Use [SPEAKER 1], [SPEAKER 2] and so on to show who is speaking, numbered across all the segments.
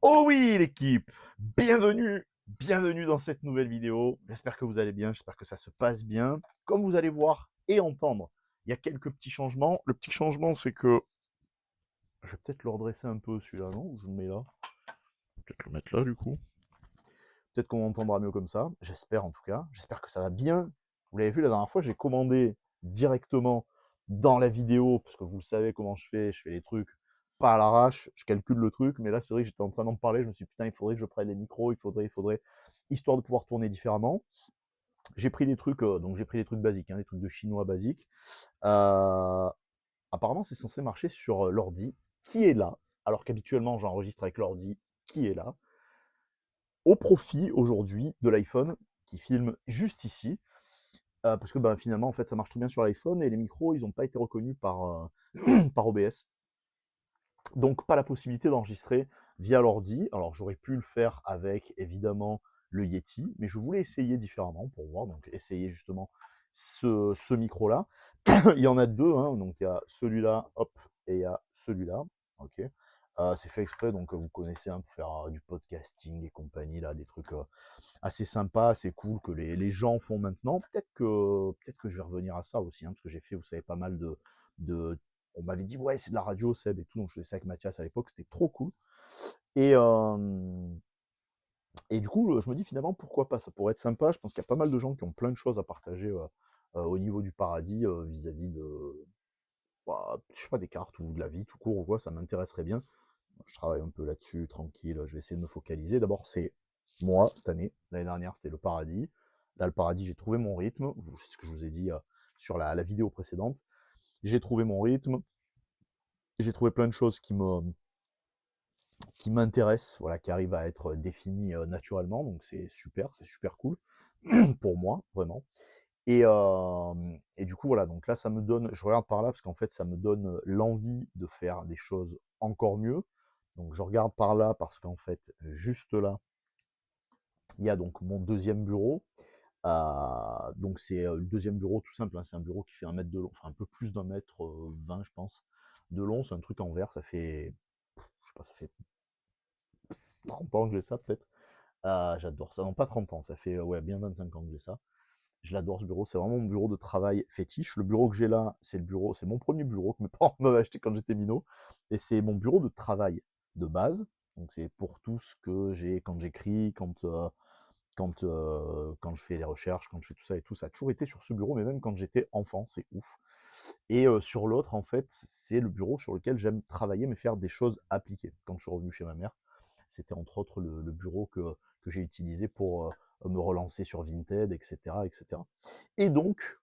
[SPEAKER 1] Oh oui l'équipe, bienvenue dans cette nouvelle vidéo. J'espère que vous allez bien, j'espère que ça se passe bien. Comme vous allez voir et entendre, il y a quelques petits changements. Le petit changement, c'est que je vais peut-être le redresser un peu celui-là, non? Ou je le mets là? Peut-être le mettre là du coup. Peut-être qu'on m'entendra mieux comme ça. J'espère en tout cas. J'espère que ça va bien. Vous l'avez vu la dernière fois, j'ai commandé directement dans la vidéo, parce que vous le savez comment je fais les trucs pas à l'arrache, je calcule le truc, mais là c'est vrai que j'étais en train d'en parler, je me suis dit putain, il faudrait que je prenne les micros, il faudrait, histoire de pouvoir tourner différemment. J'ai pris des trucs, donc j'ai pris des trucs basiques, hein, des trucs de chinois basiques. Euh, Apparemment c'est censé marcher sur l'ordi qui est là, alors qu'habituellement j'enregistre avec l'ordi qui est là au profit aujourd'hui de l'iPhone qui filme juste ici. Parce que ben, finalement, en fait, ça marche très bien sur l'iPhone et les micros, ils n'ont pas été reconnus par OBS. Donc, pas la possibilité d'enregistrer via l'ordi. Alors, j'aurais pu le faire avec, évidemment, le Yeti, mais je voulais essayer différemment pour voir. Donc, essayer justement ce micro-là. Il y en a deux, hein, donc il y a celui-là, hop, et il y a celui-là. Ok. C'est fait exprès, donc vous connaissez pour faire du podcasting et compagnie, là, des trucs assez sympas, assez cool que les gens font maintenant. Peut-être que je vais revenir à ça aussi, hein, parce que j'ai fait, vous savez, pas mal de on m'avait dit ouais c'est de la radio Seb et tout, donc je faisais ça avec Mathias à l'époque, c'était trop cool. Et, euh, et du coup, je me dis finalement pourquoi pas, ça pourrait être sympa. Je pense qu'il y a pas mal de gens qui ont plein de choses à partager au niveau du paradis vis-à-vis de, bah, je sais pas, des cartes ou de la vie tout court ou quoi, ça m'intéresserait bien. Je travaille un peu là-dessus, tranquille, je vais essayer de me focaliser. D'abord, c'est moi, cette année. L'année dernière, c'était le paradis. Là, le paradis, j'ai trouvé mon rythme. C'est ce que je vous ai dit sur la vidéo précédente. J'ai trouvé mon rythme. J'ai trouvé plein de choses qui m'intéressent, voilà, qui arrivent à être définies naturellement. Donc, c'est super cool pour moi, vraiment. Et du coup, voilà, donc là, ça me donne, je regarde par là parce qu'en fait, ça me donne l'envie de faire des choses encore mieux. Donc, je regarde par là parce qu'en fait, juste là, il y a donc mon deuxième bureau. Donc, c'est le deuxième bureau tout simple, hein, c'est un bureau qui fait 1 mètre de long, enfin un peu plus d'un mètre 20, je pense, de long. C'est un truc en verre, ça fait, je sais pas, ça fait 30 ans que j'ai ça peut-être. J'adore ça. Non, pas 30 ans, ça fait ouais, bien 25 ans que j'ai ça. Je l'adore ce bureau, c'est vraiment mon bureau de travail fétiche. Le bureau que j'ai là, c'est mon premier bureau que mes parents m'avaient acheté quand j'étais minot. Et c'est mon bureau de travail de base. Donc c'est pour tout ce que j'ai quand j'écris, quand je fais les recherches, quand je fais tout ça et tout. Ça a toujours été sur ce bureau, mais même quand j'étais enfant, c'est ouf. Et sur l'autre, en fait, c'est le bureau sur lequel j'aime travailler, mais faire des choses appliquées. Quand je suis revenu chez ma mère, c'était entre autres le bureau que j'ai utilisé pour me relancer sur Vinted, etc., etc. Et donc,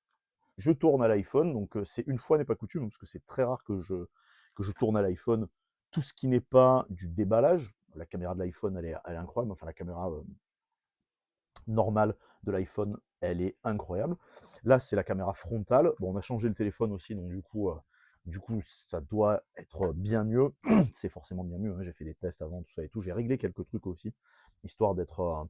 [SPEAKER 1] je tourne à l'iPhone. Donc, c'est une fois n'est pas coutume, parce que c'est très rare que je tourne à l'iPhone tout ce qui n'est pas du déballage. La caméra de l'iPhone, elle est incroyable. Enfin, la caméra normale de l'iPhone, elle est incroyable. Là, c'est la caméra frontale. Bon, on a changé le téléphone aussi, donc du coup ça doit être bien mieux. C'est forcément bien mieux, hein. J'ai fait des tests avant, tout ça et tout. J'ai réglé quelques trucs aussi, histoire d'être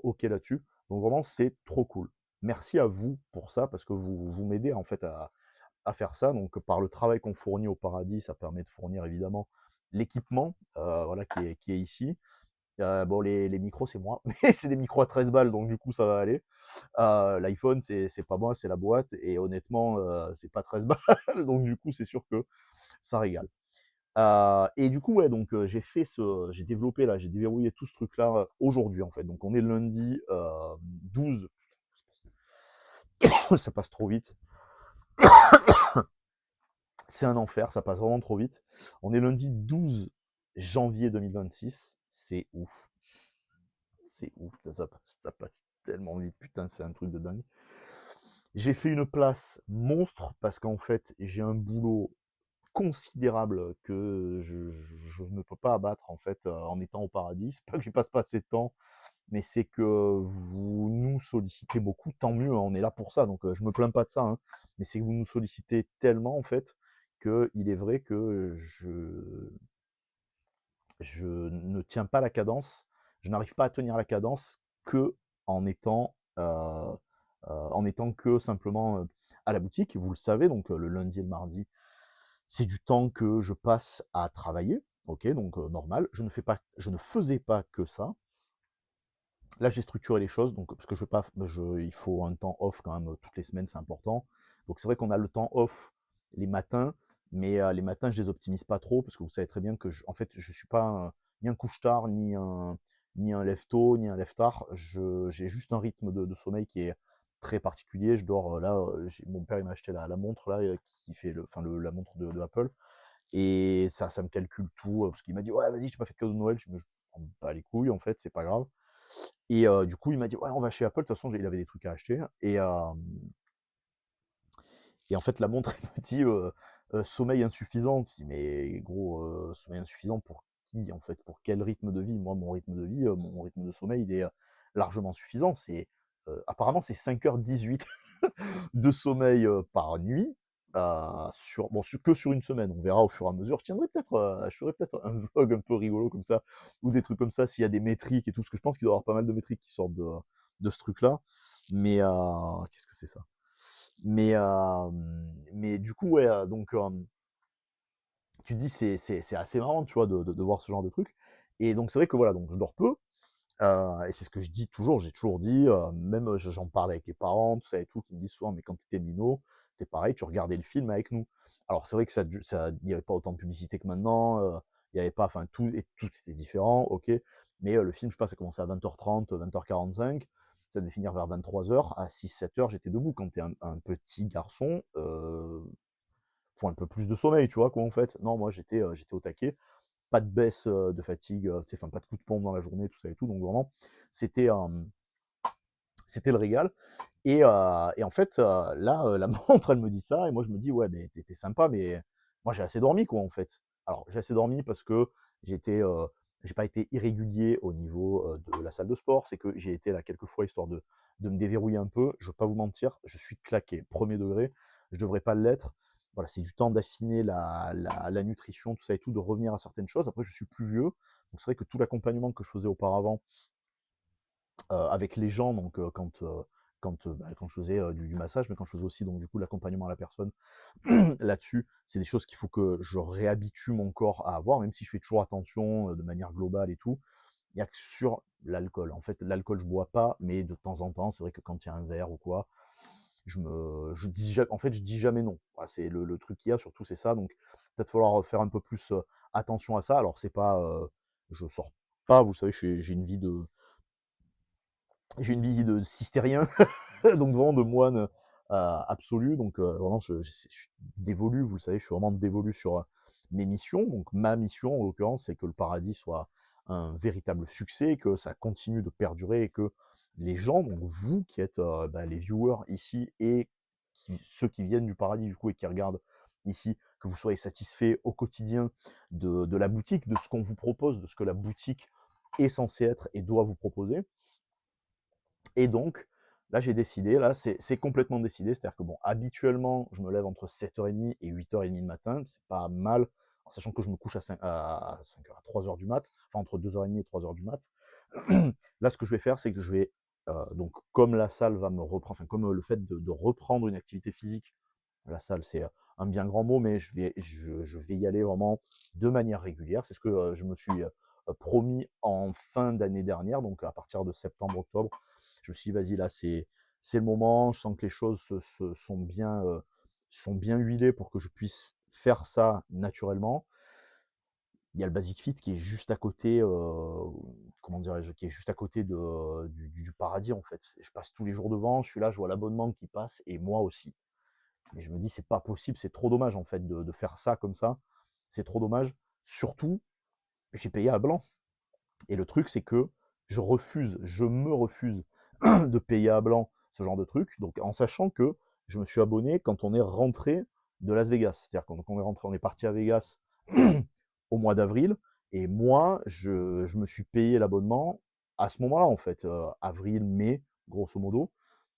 [SPEAKER 1] OK là-dessus. Donc vraiment, c'est trop cool. Merci à vous pour ça, parce que vous m'aidez en fait à faire ça. Donc par le travail qu'on fournit au paradis, ça permet de fournir évidemment l'équipement voilà, qui est ici. Bon, les micros, c'est moi, mais c'est des micros à 13 balles, donc du coup, ça va aller. L'iPhone, c'est pas moi, c'est la boîte, et honnêtement, c'est pas 13 balles, donc du coup, c'est sûr que ça régale. Et du coup, ouais, donc j'ai développé là, j'ai déverrouillé tout ce truc-là aujourd'hui, en fait. Donc on est lundi 12, ça passe trop vite. C'est un enfer, ça passe vraiment trop vite. On est lundi 12 janvier 2026, c'est ouf. C'est ouf, ça passe tellement vite, putain, c'est un truc de dingue. J'ai fait une place monstre parce qu'en fait, j'ai un boulot considérable que je ne peux pas abattre en fait en étant au paradis. C'est pas que j'y passe pas assez de temps, mais c'est que vous nous sollicitez beaucoup, tant mieux, hein, on est là pour ça, donc je me plains pas de ça, hein, mais c'est que vous nous sollicitez tellement en fait qu'il est vrai que je ne tiens pas la cadence, je n'arrive pas à tenir la cadence que en étant, en étant que simplement à la boutique. Vous le savez, donc le lundi et le mardi, c'est du temps que je passe à travailler. Ok, donc normal. Je ne faisais pas que ça. Là, j'ai structuré les choses, donc parce que je veux pas, il faut un temps off quand même toutes les semaines, c'est important. Donc c'est vrai qu'on a le temps off les matins, mais les matins, je les optimise pas trop parce que vous savez très bien que, en fait, je suis pas ni un couche-tard, ni un lève-tôt, ni un lève-tard. J'ai juste un rythme de sommeil qui est très particulier. Je dors là, mon père il m'a acheté la montre là qui fait la montre de Apple et ça me calcule tout parce qu'il m'a dit ouais vas-y, je t'ai pas fait de cadeau de Noël, je me bats les couilles en fait, c'est pas grave. Et du coup, il m'a dit ouais, on va chez Apple. De toute façon, il avait des trucs à acheter. Et en fait, la montre, elle me dit sommeil insuffisant. Je dis mais gros, sommeil insuffisant pour qui en fait? Pour quel rythme de vie? Moi, mon rythme de vie, mon rythme de sommeil, il est largement suffisant. Apparemment, c'est 5h18 de sommeil par nuit. Que sur une semaine, on verra au fur et à mesure. Je ferai peut-être un vlog un peu rigolo comme ça, ou des trucs comme ça, s'il y a des métriques et tout, parce que je pense qu'il doit y avoir pas mal de métriques qui sortent de ce truc-là. Mais qu'est-ce que c'est ça? Mais, mais du coup, ouais, donc tu te dis, c'est assez marrant, tu vois, de voir ce genre de truc. Et donc, c'est vrai que voilà, donc je dors peu. Et c'est ce que je dis toujours, j'ai toujours dit, même j'en parle avec les parents, tout ça et tout, qui me disent souvent, mais quand tu étais minot, c'était pareil, tu regardais le film avec nous. Alors c'est vrai que il n'y avait pas autant de publicité que maintenant, il n'y avait pas, enfin tout était différent, ok, mais le film, je sais pas, ça commençait à 20h30, 20h45, ça devait finir vers 23h, à 6-7h, j'étais debout. Quand tu es un petit garçon, faut un peu plus de sommeil, tu vois, quoi, en fait. Non, moi j'étais au taquet, pas de baisse de fatigue, enfin pas de coup de pompe dans la journée, tout ça et tout. Donc vraiment, c'était c'était le régal. Et en fait, là, la montre, elle me dit ça, et moi je me dis, ouais, mais t'es sympa, mais moi j'ai assez dormi, quoi, en fait. Alors j'ai assez dormi parce que j'étais, j'ai pas été irrégulier au niveau de la salle de sport, c'est que j'ai été là quelques fois histoire de me déverrouiller un peu. Je veux pas vous mentir, je suis claqué, premier degré, je devrais pas l'être. Voilà, c'est du temps d'affiner la nutrition, tout ça et tout, de revenir à certaines choses. Après, je suis plus vieux, donc c'est vrai que tout l'accompagnement que je faisais auparavant avec les gens, donc quand je faisais du massage, mais quand je faisais aussi donc du coup l'accompagnement à la personne là-dessus, c'est des choses qu'il faut que je réhabitue mon corps à avoir, même si je fais toujours attention de manière globale et tout. Il n'y a que sur l'alcool. En fait, l'alcool, je bois pas, mais de temps en temps, c'est vrai que quand il y a un verre ou quoi, en fait, je dis jamais non. Voilà, c'est le truc qu'il y a, surtout, c'est ça. Donc, peut-être falloir faire un peu plus attention à ça. Alors, c'est pas, je sors pas, vous savez, j'ai une vie de cistérien, donc vraiment de moine absolu. Donc vraiment, je suis dévolu, vous le savez, je suis vraiment dévolu sur mes missions. Donc ma mission, en l'occurrence, c'est que le paradis soit un véritable succès, que ça continue de perdurer et que les gens, donc vous qui êtes les viewers ici et ceux qui viennent du paradis du coup et qui regardent ici, que vous soyez satisfaits au quotidien de la boutique, de ce qu'on vous propose, de ce que la boutique est censée être et doit vous proposer. Et donc, là, j'ai décidé, là, c'est complètement décidé. C'est-à-dire que, bon, habituellement, je me lève entre 7h30 et 8h30 le matin. C'est pas mal, en sachant que je me couche à 5h, à 3h du mat, enfin, entre 2h30 et 3h du mat. Là, ce que je vais faire, c'est que je vais, donc, comme la salle va me reprendre, enfin, comme le fait de reprendre une activité physique, la salle, c'est un bien grand mot, mais je vais y aller vraiment de manière régulière. C'est ce que je me suis promis en fin d'année dernière, donc à partir de septembre-octobre. Je me suis dit, vas-y, là, c'est le moment. Je sens que les choses sont bien huilées pour que je puisse faire ça naturellement. Il y a le Basic Fit qui est juste à côté, comment dirais-je, qui est juste à côté du paradis, en fait. Je passe tous les jours devant, je suis là, je vois l'abonnement qui passe, et moi aussi. Et je me dis, c'est pas possible, c'est trop dommage en fait de faire ça comme ça. C'est trop dommage. Surtout, j'ai payé à blanc. Et le truc, c'est que je me refuse de payer à blanc ce genre de truc. Donc, en sachant que je me suis abonné quand on est rentré de Las Vegas. C'est-à-dire quand on est rentré, on est parti à Vegas au mois d'avril. Et moi, je me suis payé l'abonnement à ce moment-là, en fait, avril, mai, grosso modo.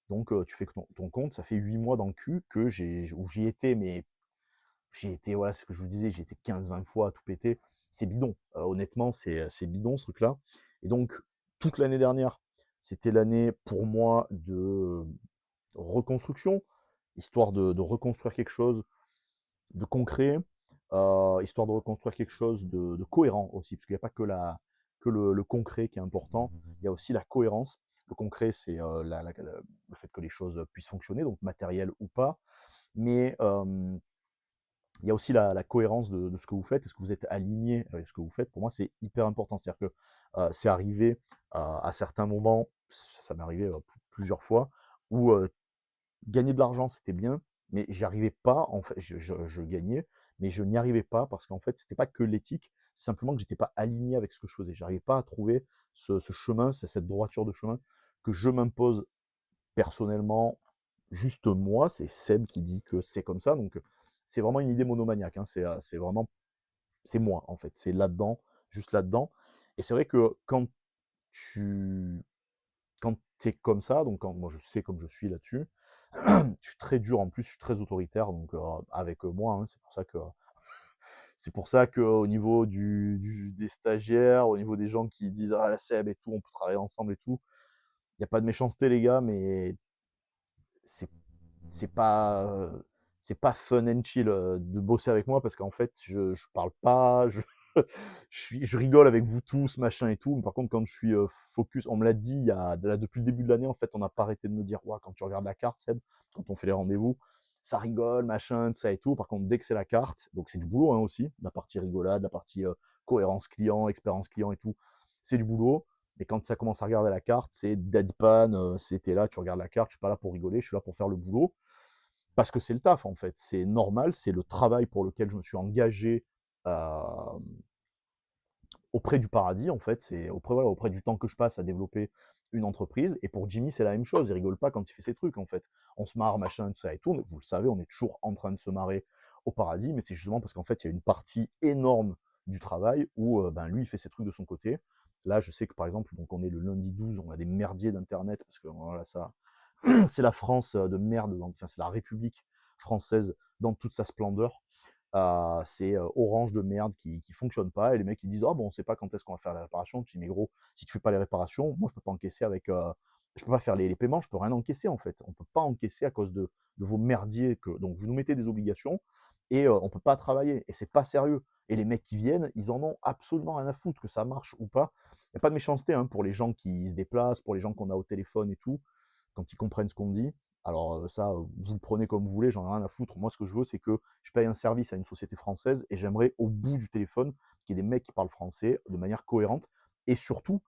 [SPEAKER 1] Donc, tu fais que ton compte, ça fait 8 mois dans le cul où j'y étais, mais j'ai été, voilà, c'est ce que je vous disais, j'ai été 15-20 fois à tout péter. C'est bidon. Honnêtement, c'est bidon ce truc-là. Et donc, toute l'année dernière, c'était l'année pour moi de reconstruction, histoire de reconstruire quelque chose de concret, histoire de reconstruire quelque chose de cohérent aussi, parce qu'il n'y a pas que le concret qui est important, il y a aussi la cohérence. Le concret, c'est le fait que les choses puissent fonctionner, donc matériel ou pas, mais il y a aussi la cohérence de ce que vous faites. Est-ce que vous êtes aligné avec ce que vous faites? Pour moi, c'est hyper important. C'est-à-dire que c'est arrivé à certains moments, ça m'est arrivé plusieurs fois, où gagner de l'argent, c'était bien, mais j'y arrivais pas. En fait, je gagnais, mais je n'y arrivais pas parce qu'en fait, c'était pas que l'éthique, c'est simplement que j'étais pas aligné avec ce que je faisais. J'arrivais pas à trouver ce chemin, cette droiture de chemin que je m'impose personnellement, juste moi. C'est Seb qui dit que c'est comme ça, donc c'est vraiment une idée monomaniaque, hein. C'est vraiment, c'est moi en fait, c'est là-dedans, juste là-dedans. Et c'est vrai que tu quand tu es comme ça, donc quand moi je sais comme je suis là-dessus, je suis très dur en plus, je suis très autoritaire, donc avec moi, hein. C'est pour ça qu'au niveau des stagiaires, au niveau des gens qui disent ah la Seb et tout, on peut travailler ensemble et tout, il n'y a pas de méchanceté les gars, mais c'est c'est pas c'est pas fun and chill de bosser avec moi parce qu'en fait je parle pas, je rigole avec vous tous machin et tout, mais par contre quand je suis focus, on me l'a dit là, depuis le début de l'année en fait, on n'a pas arrêté de me dire ouais, quand tu regardes la carte Seb, quand on fait les rendez-vous ça rigole machin tout ça et tout. Par contre dès que c'est la carte, donc c'est du boulot hein, aussi, la partie rigolade, la partie cohérence client, expérience client et tout, c'est du boulot. Mais quand ça commence à regarder la carte, c'est deadpan, c'était là, tu regardes la carte, je suis pas là pour rigoler, je suis là pour faire le boulot. Parce que c'est le taf, en fait. C'est normal, c'est le travail pour lequel je me suis engagé euh, auprès du paradis, en fait. C'est auprès du temps que je passe à développer une entreprise. Et pour Jimmy, c'est la même chose. Il rigole pas quand il fait ses trucs, en fait. On se marre, machin, tout ça et tout. Mais vous le savez, on est toujours en train de se marrer au paradis. Mais c'est justement parce qu'en fait, il y a une partie énorme du travail où ben, lui, il fait ses trucs de son côté. Là, je sais que par exemple, donc on est le lundi 12, on a des merdiers d'internet parce que voilà, ça, c'est la France de merde, enfin c'est la République française dans toute sa splendeur. C'est Orange de merde qui fonctionne pas et les mecs ils disent ah bon on sait pas quand est-ce qu'on va faire la réparation. Tu dis mais gros si tu fais pas les réparations, moi je peux pas encaisser avec, je peux pas faire les paiements, je peux rien encaisser en fait. On peut pas encaisser à cause de vos merdiers donc vous nous mettez des obligations et on peut pas travailler et c'est pas sérieux. Et les mecs qui viennent, ils en ont absolument rien à foutre que ça marche ou pas. Il y a pas de méchanceté hein, pour les gens qui se déplacent, pour les gens qu'on a au téléphone et tout quand ils comprennent ce qu'on dit. Alors ça, vous le prenez comme vous voulez, j'en ai rien à foutre. Moi, ce que je veux, c'est que je paye un service à une société française et j'aimerais au bout du téléphone qu'il y ait des mecs qui parlent français de manière cohérente et surtout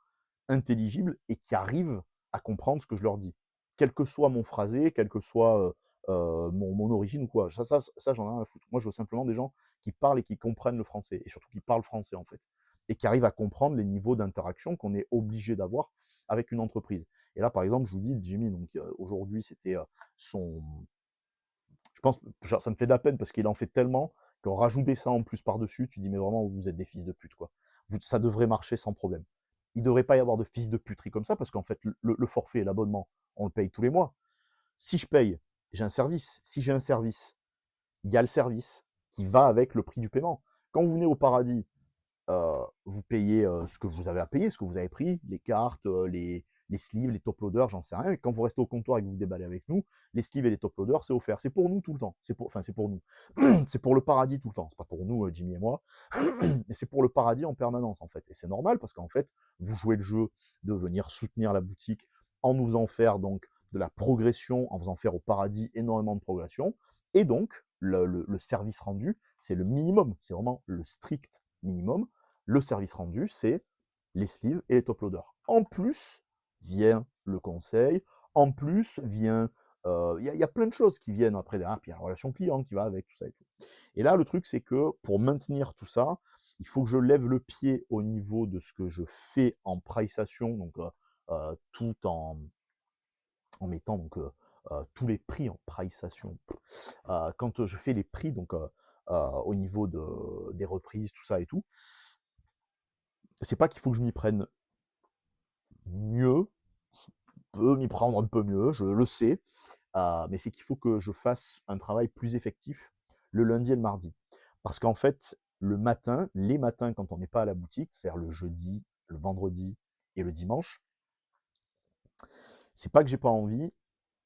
[SPEAKER 1] intelligible et qui arrivent à comprendre ce que je leur dis. Quel que soit mon phrasé, quelle que soit mon origine ou quoi. Ça j'en ai rien à foutre. Moi, je veux simplement des gens qui parlent et qui comprennent le français et surtout qui parlent français en fait et qui arrivent à comprendre les niveaux d'interaction qu'on est obligé d'avoir avec une entreprise. Et là, par exemple, je vous dis, Jimmy, donc aujourd'hui, c'était son. Je pense, genre, ça me fait de la peine parce qu'il en fait tellement qu'en rajouter ça en plus par-dessus, tu dis, mais vraiment, vous êtes des fils de pute, quoi. Ça devrait marcher sans problème. Il ne devrait pas y avoir de fils de puterie comme ça parce qu'en fait, le forfait et l'abonnement, on le paye tous les mois. Si je paye, j'ai un service. Si j'ai un service, il y a le service qui va avec le prix du paiement. Quand vous venez au paradis, vous payez ce que vous avez à payer, ce que vous avez pris, les cartes, les sleeves, les top loaders, j'en sais rien. Et quand vous restez au comptoir et que vous déballez avec nous, les sleeves et les top loaders, c'est offert. C'est pour nous tout le temps. C'est pour nous. C'est pour le paradis tout le temps. C'est pas pour nous, Jimmy et moi. Et c'est pour le paradis en permanence, en fait. Et c'est normal parce qu'en fait, vous jouez le jeu de venir soutenir la boutique en nous faisant faire donc de la progression, en faisant faire au paradis énormément de progression. Et donc, le service rendu, c'est le minimum. C'est vraiment le strict minimum. Le service rendu, c'est les sleeves et les top loaders. En plus, vient le conseil. En plus, vient. Il y a plein de choses qui viennent après derrière. Puis il y a la relation client qui va avec tout ça et tout. Et là, le truc, c'est que pour maintenir tout ça, il faut que je lève le pied au niveau de ce que je fais en priceation, donc tout en mettant donc, tous les prix en priceation. Quand je fais les prix, donc au niveau des reprises, tout ça et tout, c'est pas qu'il faut que je m'y prenne mieux, je peux m'y prendre un peu mieux, je le sais, mais c'est qu'il faut que je fasse un travail plus effectif le lundi et le mardi. Parce qu'en fait, le matin, les matins quand on n'est pas à la boutique, c'est-à-dire le jeudi, le vendredi et le dimanche, c'est pas que j'ai pas envie,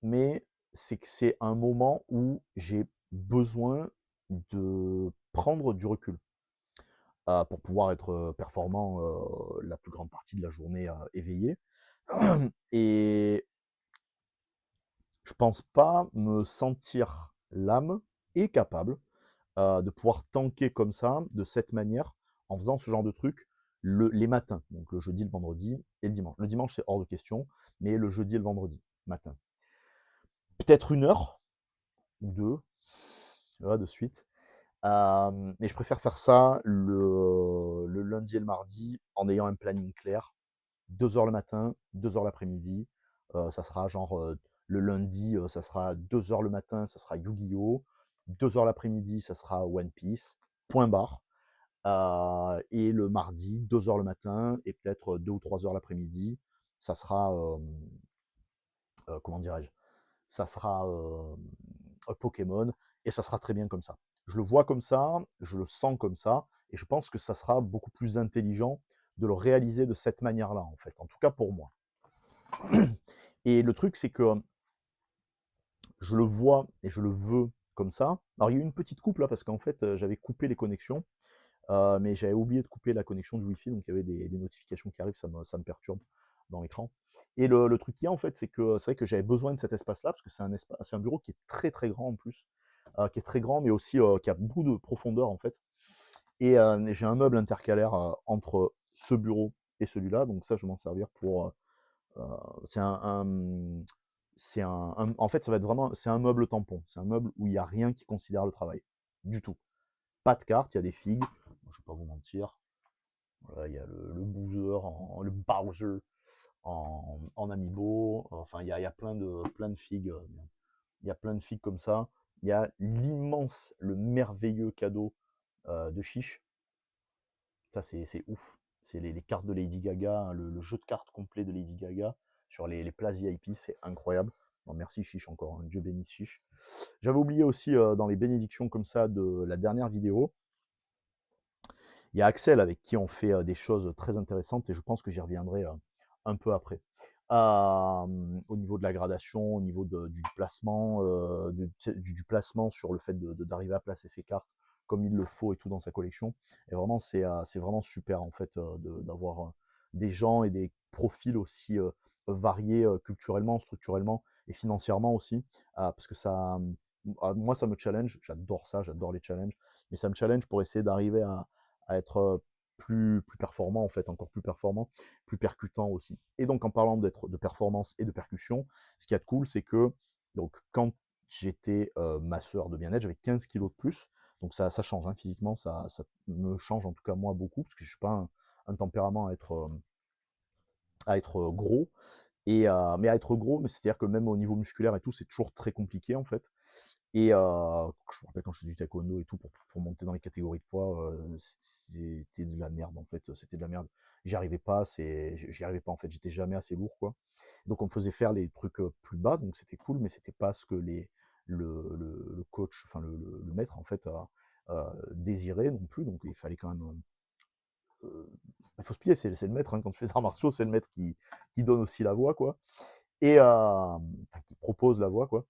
[SPEAKER 1] mais c'est que c'est un moment où j'ai besoin de prendre du recul pour pouvoir être performant la plus grande partie de la journée éveillé. Et je pense pas me sentir l'âme et capable de pouvoir tanker comme ça, de cette manière, en faisant ce genre de truc les matins, donc le jeudi, le vendredi et le dimanche. Le dimanche, c'est hors de question, mais le jeudi et le vendredi, matin. Peut-être 1 heure ou 2, voilà, de suite. Mais je préfère faire ça le lundi et le mardi en ayant un planning clair. 2 heures le matin, 2 heures l'après-midi. Ça sera genre le lundi, ça sera 2 heures le matin, ça sera Yu-Gi-Oh! 2 heures l'après-midi, ça sera One Piece. Point barre. Et le mardi, 2 heures le matin et peut-être 2 ou 3 heures l'après-midi, ça sera, comment dirais-je, ça sera Pokémon et ça sera très bien comme ça. Je le vois comme ça, je le sens comme ça et je pense que ça sera beaucoup plus intelligent de le réaliser de cette manière-là, en fait, en tout cas pour moi. Et le truc, c'est que je le vois et je le veux comme ça. Alors, il y a eu une petite coupe là parce qu'en fait, j'avais coupé les connexions. Mais j'avais oublié de couper la connexion du Wi-Fi, donc il y avait des notifications qui arrivent, ça me perturbe dans l'écran. Et le truc qu'il y a en fait, c'est que c'est vrai que j'avais besoin de cet espace-là, parce que c'est un bureau qui est très très grand en plus, qui est très grand, mais aussi qui a beaucoup de profondeur en fait. Et j'ai un meuble intercalaire entre ce bureau et celui-là, donc ça je vais m'en servir pour. Euh, c'est en fait, ça va être vraiment, c'est un meuble tampon, c'est un meuble où il n'y a rien qui considère le travail, du tout. Pas de carte, il y a des figues, je ne vais pas vous mentir. Voilà, il y a le Bowser, le Bowser en amiibo. Enfin, il y a plein de figues. Il y a plein de figues comme ça. Il y a l'immense, le merveilleux cadeau de Chiche. Ça, c'est ouf. C'est les cartes de Lady Gaga, hein, le jeu de cartes complet de Lady Gaga sur les places VIP, c'est incroyable. Bon, merci Chiche encore, hein, Dieu bénisse Chiche. J'avais oublié aussi dans les bénédictions comme ça de la dernière vidéo, il y a Axel avec qui on fait des choses très intéressantes et je pense que j'y reviendrai un peu après. Au niveau de la gradation, au niveau du placement, du placement sur le fait d'arriver à placer ses cartes comme il le faut et tout dans sa collection. Et vraiment, c'est vraiment super en fait d'avoir des gens et des profils aussi variés culturellement, structurellement et financièrement aussi, parce que moi ça me challenge, j'adore ça, j'adore les challenges, mais ça me challenge pour essayer d'arriver à être plus performant en fait, encore plus performant, plus percutant aussi. Et donc en parlant de performance et de percussion, ce qui est cool, c'est que donc quand j'étais masseur de bien-être, j'avais 15 kilos de plus, donc ça change hein, physiquement, ça me change en tout cas moi beaucoup, parce que je suis pas un tempérament à être gros, mais à être gros, mais c'est-à-dire que même au niveau musculaire et tout, c'est toujours très compliqué en fait. Et je me rappelle quand je faisais du taekwondo et tout, pour monter dans les catégories de poids, c'était de la merde en fait, c'était de la merde. J'y arrivais pas en fait, j'étais jamais assez lourd quoi. Donc on me faisait faire les trucs plus bas, donc c'était cool, mais c'était pas ce que le coach, enfin le maître en fait désirait non plus, donc il fallait quand même. Il faut se plier, c'est le maître, hein, quand tu fais des arts martiaux, c'est le maître qui donne aussi la voix quoi, et enfin, qui propose la voix quoi.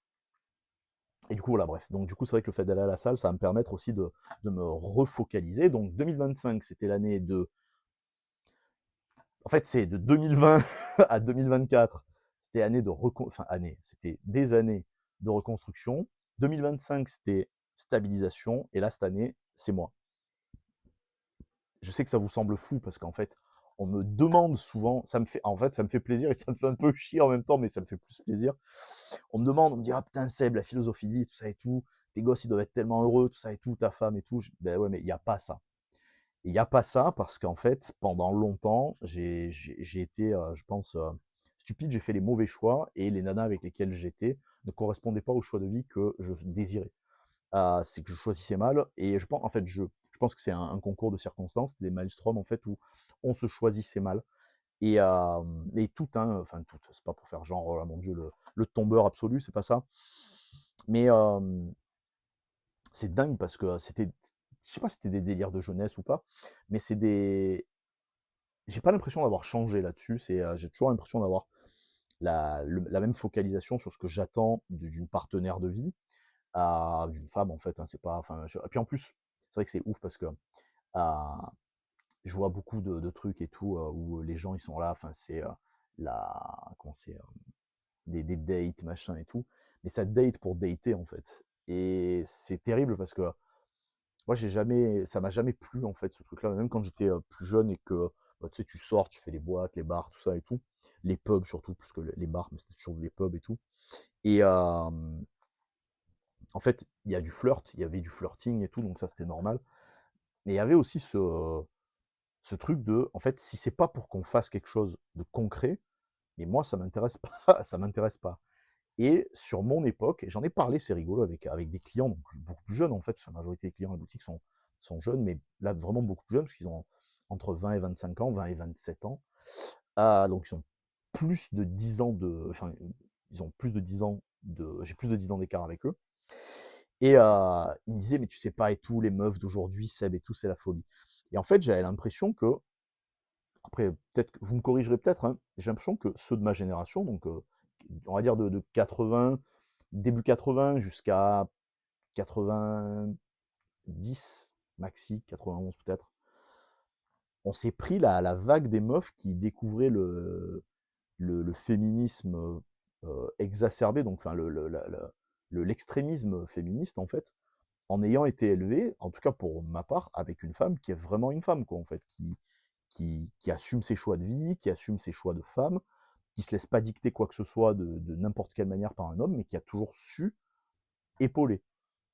[SPEAKER 1] Et du coup, voilà, bref. Donc, du coup, c'est vrai que le fait d'aller à la salle, ça va me permettre aussi de me refocaliser. Donc, 2025, c'était l'année de. En fait, c'est de 2020 à 2024. C'était année de enfin, c'était des années de reconstruction. 2025, c'était stabilisation. Et là, cette année, c'est moi. Je sais que ça vous semble fou parce qu'en fait, on me demande souvent, en fait, ça me fait plaisir et ça me fait un peu chier en même temps, mais ça me fait plus plaisir. On me demande, on me dit, ah putain, Seb, la philosophie de vie, tout ça et tout, tes gosses, ils doivent être tellement heureux, tout ça et tout, ta femme et tout. Ben ouais, mais il n'y a pas ça. Il n'y a pas ça parce qu'en fait, pendant longtemps, j'ai été, je pense, stupide, j'ai fait les mauvais choix et les nanas avec lesquelles j'étais ne correspondaient pas au choix de vie que je désirais. C'est que je choisissais mal et je pense, en fait, je pense que c'est un concours de circonstances, des maelstrom en fait où on se choisissait mal et tout, hein, enfin tout, c'est pas pour faire genre, oh là, mon Dieu, le tombeur absolu, c'est pas ça. Mais c'est dingue parce que je sais pas si c'était des délires de jeunesse ou pas, mais j'ai pas l'impression d'avoir changé là-dessus. J'ai toujours l'impression d'avoir la même focalisation sur ce que j'attends d'une partenaire de vie, d'une femme en fait. Hein, c'est pas, enfin, et puis en plus, c'est vrai que c'est ouf parce que je vois beaucoup de trucs et tout où les gens ils sont là, enfin c'est comment c'est, des dates, machin et tout. Mais ça date pour dater en fait. Et c'est terrible parce que moi ça m'a jamais plu en fait ce truc-là. Même quand j'étais plus jeune et que bah, tu sais, tu sors, tu fais les boîtes, les bars, tout ça et tout. Les pubs surtout, plus que les bars, mais c'était toujours les pubs et tout. Et en fait, il y a du flirt, il y avait du flirting et tout, donc ça c'était normal. Mais il y avait aussi ce truc de, en fait, si c'est pas pour qu'on fasse quelque chose de concret, mais moi ça m'intéresse pas, ça m'intéresse pas. Et sur mon époque, et j'en ai parlé, c'est rigolo, avec des clients donc beaucoup plus jeunes en fait, parce que la majorité des clients à la boutique sont jeunes, mais là vraiment beaucoup plus jeunes, parce qu'ils ont entre 20 et 25 ans, 20 et 27 ans. Donc ils ont plus de 10 ans de. Enfin, ils ont plus de 10 ans de. J'ai plus de 10 ans d'écart avec eux. Et ils me disaient, mais tu sais pas et tout, les meufs d'aujourd'hui, Seb et tout, c'est la folie. Et en fait, j'avais l'impression que, après, peut-être que vous me corrigerez peut-être, hein, j'ai l'impression que ceux de ma génération, donc on va dire de 80, début 80 jusqu'à 90 maxi, 91 peut-être, on s'est pris la vague des meufs qui découvraient le féminisme exacerbé, donc enfin l'extrémisme féministe en fait, en ayant été élevé, en tout cas pour ma part, avec une femme qui est vraiment une femme, quoi, en fait, qui assume ses choix de vie, qui assume ses choix de femme, qui se laisse pas dicter quoi que ce soit de n'importe quelle manière par un homme, mais qui a toujours su épauler,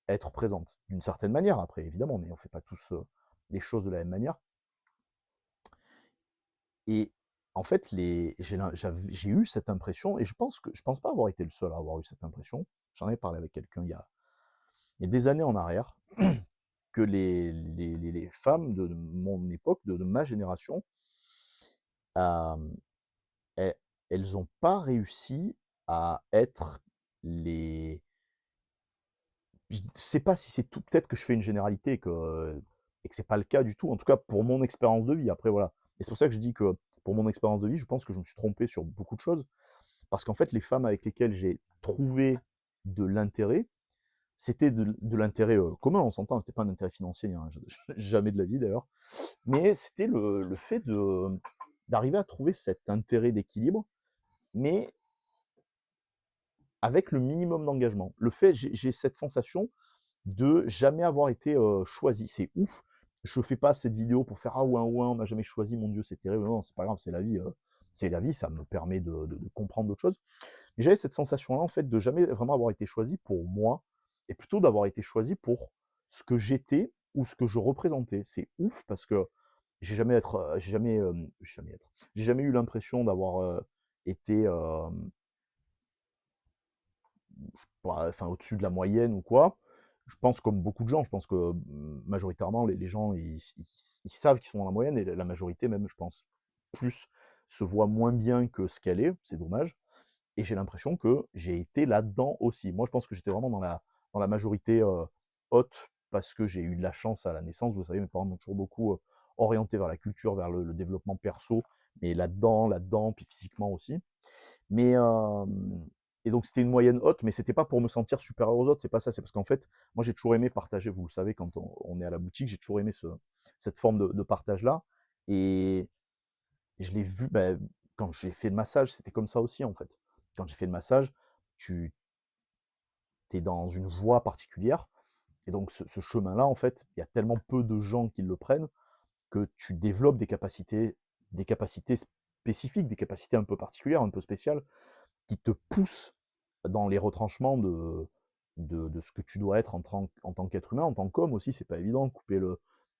[SPEAKER 1] être présente, d'une certaine manière, après, évidemment, mais on fait pas tous les choses de la même manière. Et en fait, j'ai eu cette impression, et je pense pas avoir été le seul à avoir eu cette impression. J'en ai parlé avec quelqu'un il y a des années en arrière, que les femmes de mon époque, de ma génération, euh, elles, elles ont pas réussi à être les. Je sais pas si c'est tout. Peut-être que je fais une généralité et que c'est pas le cas du tout. En tout cas, pour mon expérience de vie. Après, voilà. Et c'est pour ça que je dis que pour mon expérience de vie, je pense que je me suis trompé sur beaucoup de choses. Parce qu'en fait, les femmes avec lesquelles j'ai trouvé de l'intérêt, c'était de l'intérêt commun, on s'entend, c'était pas un intérêt financier, hein, jamais de la vie d'ailleurs, mais c'était le fait d'arriver à trouver cet intérêt d'équilibre, mais avec le minimum d'engagement. Le fait, j'ai cette sensation de jamais avoir été choisi. C'est ouf. Je fais pas cette vidéo pour faire ah ouais, ouais, on m'a jamais choisi, mon Dieu, c'est terrible. Non, c'est pas grave, c'est la vie. C'est la vie, ça me permet de comprendre d'autres choses. Mais j'avais cette sensation-là, en fait, de jamais vraiment avoir été choisi pour moi, et plutôt d'avoir été choisi pour ce que j'étais ou ce que je représentais. C'est ouf parce que j'ai jamais eu l'impression d'avoir été enfin, au-dessus de la moyenne ou quoi. Je pense comme beaucoup de gens, je pense que majoritairement les gens ils savent qu'ils sont dans la moyenne, et la majorité même, je pense, plus se voit moins bien que ce qu'elle est, c'est dommage. Et j'ai l'impression que j'ai été là-dedans aussi. Moi, je pense que j'étais vraiment dans la majorité haute parce que j'ai eu de la chance à la naissance. Vous savez, mes parents m'ont toujours beaucoup orienté vers la culture, vers le développement perso, mais là-dedans, puis physiquement aussi. Mais et donc c'était une moyenne haute, mais c'était pas pour me sentir supérieur aux autres, c'est pas ça, c'est parce qu'en fait, moi j'ai toujours aimé partager, vous le savez, quand on est à la boutique, j'ai toujours aimé cette forme de partage-là. Et je l'ai vu, ben, quand j'ai fait le massage, c'était comme ça aussi en fait. Quand j'ai fait le massage, tu es dans une voie particulière, et donc ce chemin-là, en fait, il y a tellement peu de gens qui le prennent que tu développes des capacités spécifiques, des capacités un peu particulières, un peu spéciales, qui te poussent dans les retranchements de ce que tu dois être en tant qu'être humain, en tant qu'homme aussi. C'est pas évident, couper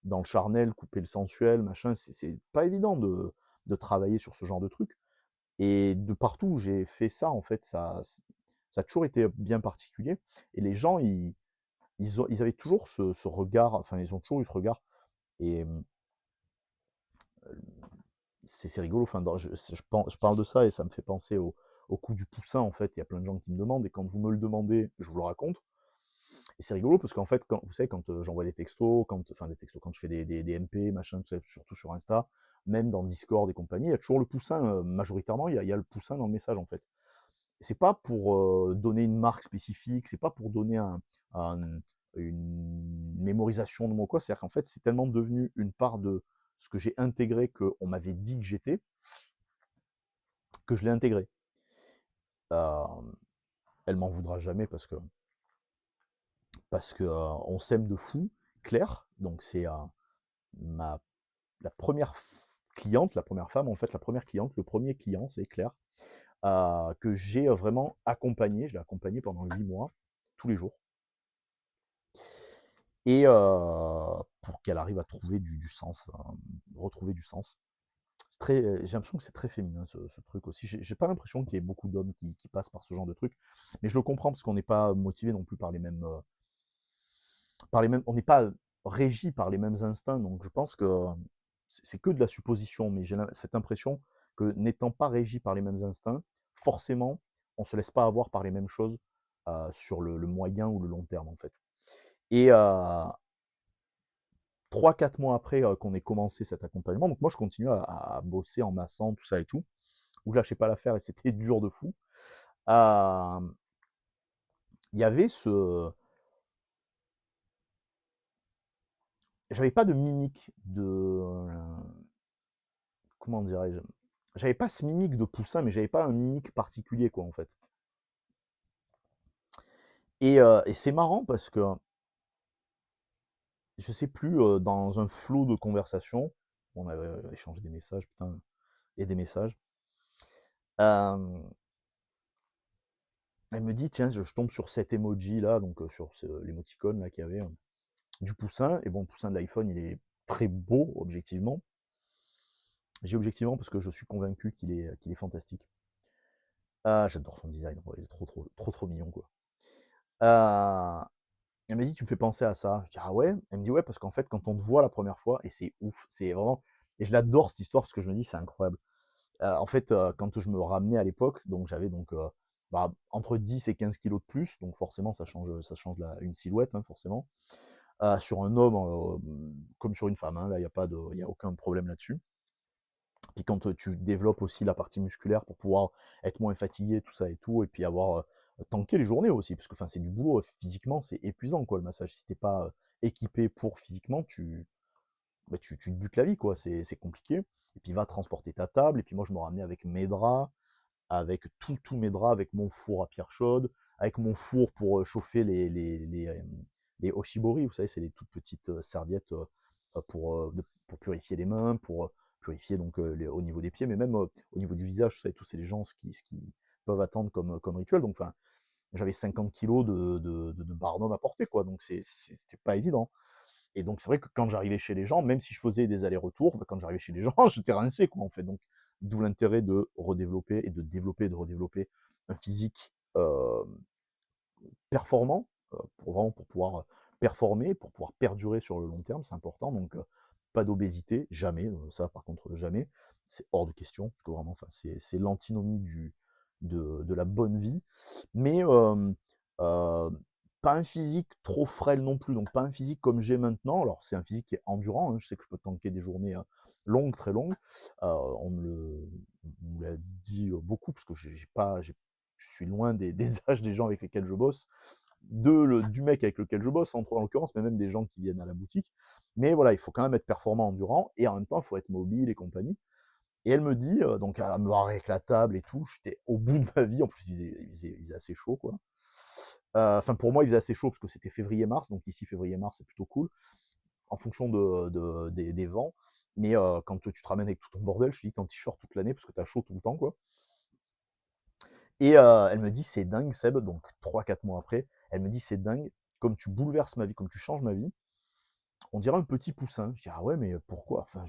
[SPEAKER 1] dans le charnel, couper le sensuel, machin, c'est pas évident de travailler sur ce genre de truc. Et de partout où j'ai fait ça, en fait, ça a toujours été bien particulier. Et les gens, ils avaient toujours ce regard, enfin, ils ont toujours eu ce regard. Et c'est rigolo, enfin, je parle de ça et ça me fait penser au coup du poussin, en fait. Il y a plein de gens qui me demandent, et quand vous me le demandez, je vous le raconte. Et c'est rigolo parce qu'en fait, vous savez, quand j'envoie des textos, quand je fais des MP, machin, tout ça, surtout sur Insta, même dans Discord et compagnie, il y a toujours le poussin, majoritairement, il y a le poussin dans le message, en fait. C'est pas pour donner une marque spécifique, c'est pas pour donner une mémorisation de moi, quoi. C'est-à-dire qu'en fait, c'est tellement devenu une part de ce que j'ai intégré, qu'on m'avait dit que j'étais, que je l'ai intégré. Elle m'en voudra jamais parce que on s'aime de fou. Claire, donc c'est ma la première cliente, la première femme, en fait, la première cliente, le premier client, c'est Claire, que j'ai vraiment accompagné. Je l'ai accompagné pendant 8 mois, tous les jours. Et pour qu'elle arrive à trouver du sens, retrouver du sens. J'ai l'impression que c'est très féminin ce truc aussi. J'ai pas l'impression qu'il y ait beaucoup d'hommes qui passent par ce genre de truc, mais je le comprends parce qu'on n'est pas motivé non plus on n'est pas régi par les mêmes instincts. Donc je pense que c'est que de la supposition, mais j'ai cette impression que n'étant pas régi par les mêmes instincts, forcément, on se laisse pas avoir par les mêmes choses sur le moyen ou le long terme en fait. Et 3-4 mois après qu'on ait commencé cet accompagnement, donc moi je continue à bosser en massant, tout ça et tout, où je lâchais pas l'affaire et c'était dur de fou. Il y avait j'avais pas de mimique comment dirais-je, j'avais pas ce mimique de poussin, mais j'avais pas un mimique particulier, quoi, en fait. Et c'est marrant parce que je sais plus, dans un flot de conversation, on avait échangé des messages, putain, et des messages. Elle me dit, tiens, je tombe sur cet emoji là, donc sur l'émoticône là qu'il y avait, du poussin. Et bon, le poussin de l'iPhone, il est très beau, objectivement. J'ai objectivement parce que je suis convaincu qu'il est fantastique. J'adore son design, il est trop mignon, quoi. Elle m'a dit, tu me fais penser à ça. Je dis, ah ouais? Elle me dit, ouais, parce qu'en fait, quand on te voit la première fois, et c'est ouf, c'est vraiment. Et je l'adore cette histoire parce que je me dis, c'est incroyable. En fait, quand je me ramenais à l'époque, donc j'avais donc entre 10 et 15 kilos de plus, donc forcément, ça change une silhouette, hein, forcément. Sur un homme comme sur une femme, hein, là, il y a aucun problème là-dessus. Puis quand tu développes aussi la partie musculaire pour pouvoir être moins fatigué, tout ça et tout, et puis avoir tanké les journées aussi, parce que c'est du boulot, physiquement, c'est épuisant, quoi, le massage. Si t'es pas équipé pour physiquement, tu te butes la vie, quoi, c'est compliqué. Et puis va transporter ta table, et puis moi je me ramenais avec mes draps, avec tous mes draps, avec mon four à pierre chaude, avec mon four pour chauffer les oshibori, vous savez, c'est les toutes petites serviettes pour purifier les mains, pour purifier donc au niveau des pieds, mais même au niveau du visage, vous savez, tous c'est les gens ce qui peuvent attendre comme rituel. Donc j'avais 50 kilos de barnum à porter, quoi, donc c'était pas évident. Et donc c'est vrai que quand j'arrivais chez les gens, même si je faisais des allers-retours, quand j'arrivais chez les gens, j'étais rincé, quoi, en fait. Donc d'où l'intérêt de redévelopper et de développer et de redévelopper un physique performant, pour pouvoir performer, pour pouvoir perdurer sur le long terme, c'est important. Donc pas d'obésité, jamais, ça par contre jamais, c'est hors de question, parce que vraiment, c'est l'antinomie de la bonne vie. Mais pas un physique trop frêle non plus, donc pas un physique comme j'ai maintenant. Alors c'est un physique qui est endurant, hein, je sais que je peux tanker des journées longues, très longues. On me l'a dit beaucoup, parce que je suis loin des âges des gens avec lesquels je bosse, du mec avec lequel je bosse, en l'occurrence, mais même des gens qui viennent à la boutique. Mais voilà, il faut quand même être performant, endurant, et en même temps, il faut être mobile et compagnie. Et elle me dit, donc à me voir avec la table et tout, j'étais au bout de ma vie. En plus, il faisait assez chaud, quoi. Enfin, pour moi, il faisait assez chaud parce que c'était février-mars, donc ici, février-mars, c'est plutôt cool, en fonction des vents. Mais quand tu te ramènes avec tout ton bordel, je te dis que t'es en t-shirt toute l'année parce que t'as chaud tout le temps, quoi. Et elle me dit, c'est dingue, Seb, donc 3-4 mois après, elle me dit, c'est dingue, comme tu bouleverses ma vie, comme tu changes ma vie, on dirait un petit poussin. Je dis, ah ouais, mais pourquoi? Enfin,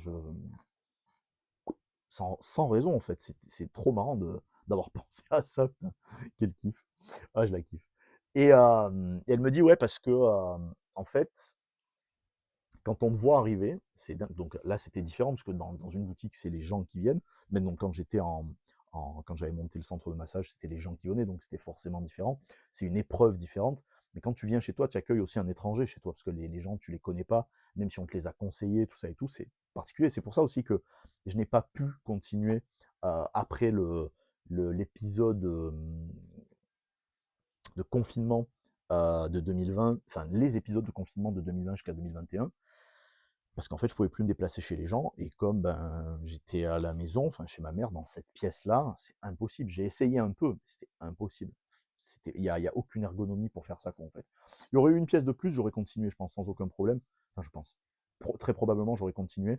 [SPEAKER 1] sans raison, en fait. C'est trop marrant d'avoir pensé à ça, putain. Quel kiff. Ah, je la kiffe. Et elle me dit, ouais, parce que, en fait, quand on te voit arriver, c'est dingue. Donc là, c'était différent, parce que dans une boutique, c'est les gens qui viennent. Mais donc, quand j'étais quand j'avais monté le centre de massage, c'était les gens qui venaient, donc c'était forcément différent. C'est une épreuve différente. Mais quand tu viens chez toi, tu accueilles aussi un étranger chez toi, parce que les gens, tu les connais pas, même si on te les a conseillés, tout ça et tout, c'est particulier. C'est pour ça aussi que je n'ai pas pu continuer après l'épisode de confinement de 2020, enfin les épisodes de confinement de 2020 jusqu'à 2021, parce qu'en fait, je pouvais plus me déplacer chez les gens, et comme ben, j'étais à la maison, enfin chez ma mère, dans cette pièce-là, c'est impossible. J'ai essayé un peu, mais c'était impossible. Il y a aucune ergonomie pour faire ça, quoi, en fait. Il y aurait eu une pièce de plus, j'aurais continué, je pense, sans aucun problème. Enfin, je pense. Très probablement, j'aurais continué.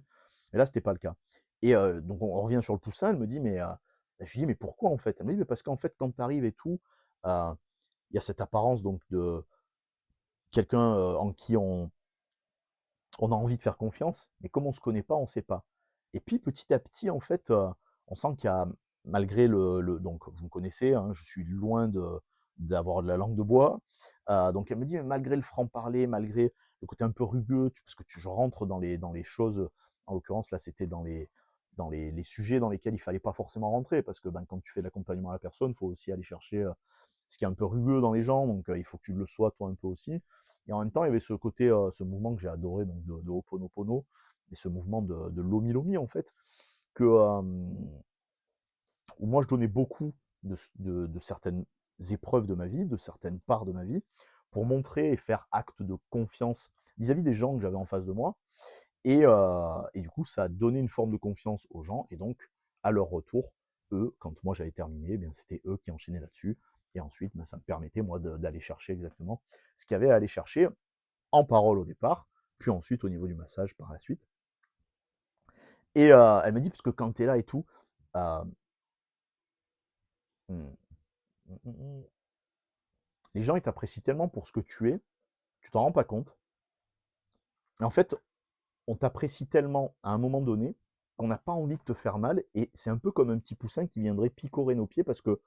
[SPEAKER 1] Mais là, c'était pas le cas. Et donc, on revient sur le poussin. Elle me dit, mais je lui dis, mais pourquoi, en fait? Elle me dit, mais parce qu'en fait, quand tu arrives et tout, il y a cette apparence donc de quelqu'un en qui on a envie de faire confiance, mais comme on ne se connaît pas, on ne sait pas. Et puis petit à petit, en fait, on sent qu'il y a, malgré donc vous me connaissez, hein, je suis loin d'avoir de la langue de bois. Donc elle me dit, malgré le franc-parler, malgré le côté un peu rugueux, parce que je rentre dans les choses, en l'occurrence là c'était dans les sujets dans lesquels il fallait pas forcément rentrer, parce que ben, quand tu fais de l'accompagnement à la personne, il faut aussi aller chercher ce qui est un peu rugueux dans les gens, donc il faut que tu le sois toi un peu aussi. Et en même temps, il y avait ce côté, ce mouvement que j'ai adoré, donc de Ho'oponopono, et ce mouvement de Lomi Lomi, en fait, que, où moi je donnais beaucoup de certaines épreuves de ma vie, de certaines parts de ma vie, pour montrer et faire acte de confiance vis-à-vis des gens que j'avais en face de moi. Et du coup, ça a donné une forme de confiance aux gens, et donc, à leur retour, eux, quand moi j'avais terminé, eh bien c'était eux qui enchaînaient là-dessus. Et ensuite, ben, ça me permettait, moi, d'aller chercher exactement ce qu'il y avait à aller chercher en parole au départ, puis ensuite au niveau du massage par la suite. Et elle m'a dit, parce que quand tu es là et tout, euh, hmm, hmm, hmm, hmm, les gens, ils t'apprécient tellement pour ce que tu es, tu t'en rends pas compte. Et en fait, on t'apprécie tellement à un moment donné qu'on n'a pas envie de te faire mal, et c'est un peu comme un petit poussin qui viendrait picorer nos pieds, parce que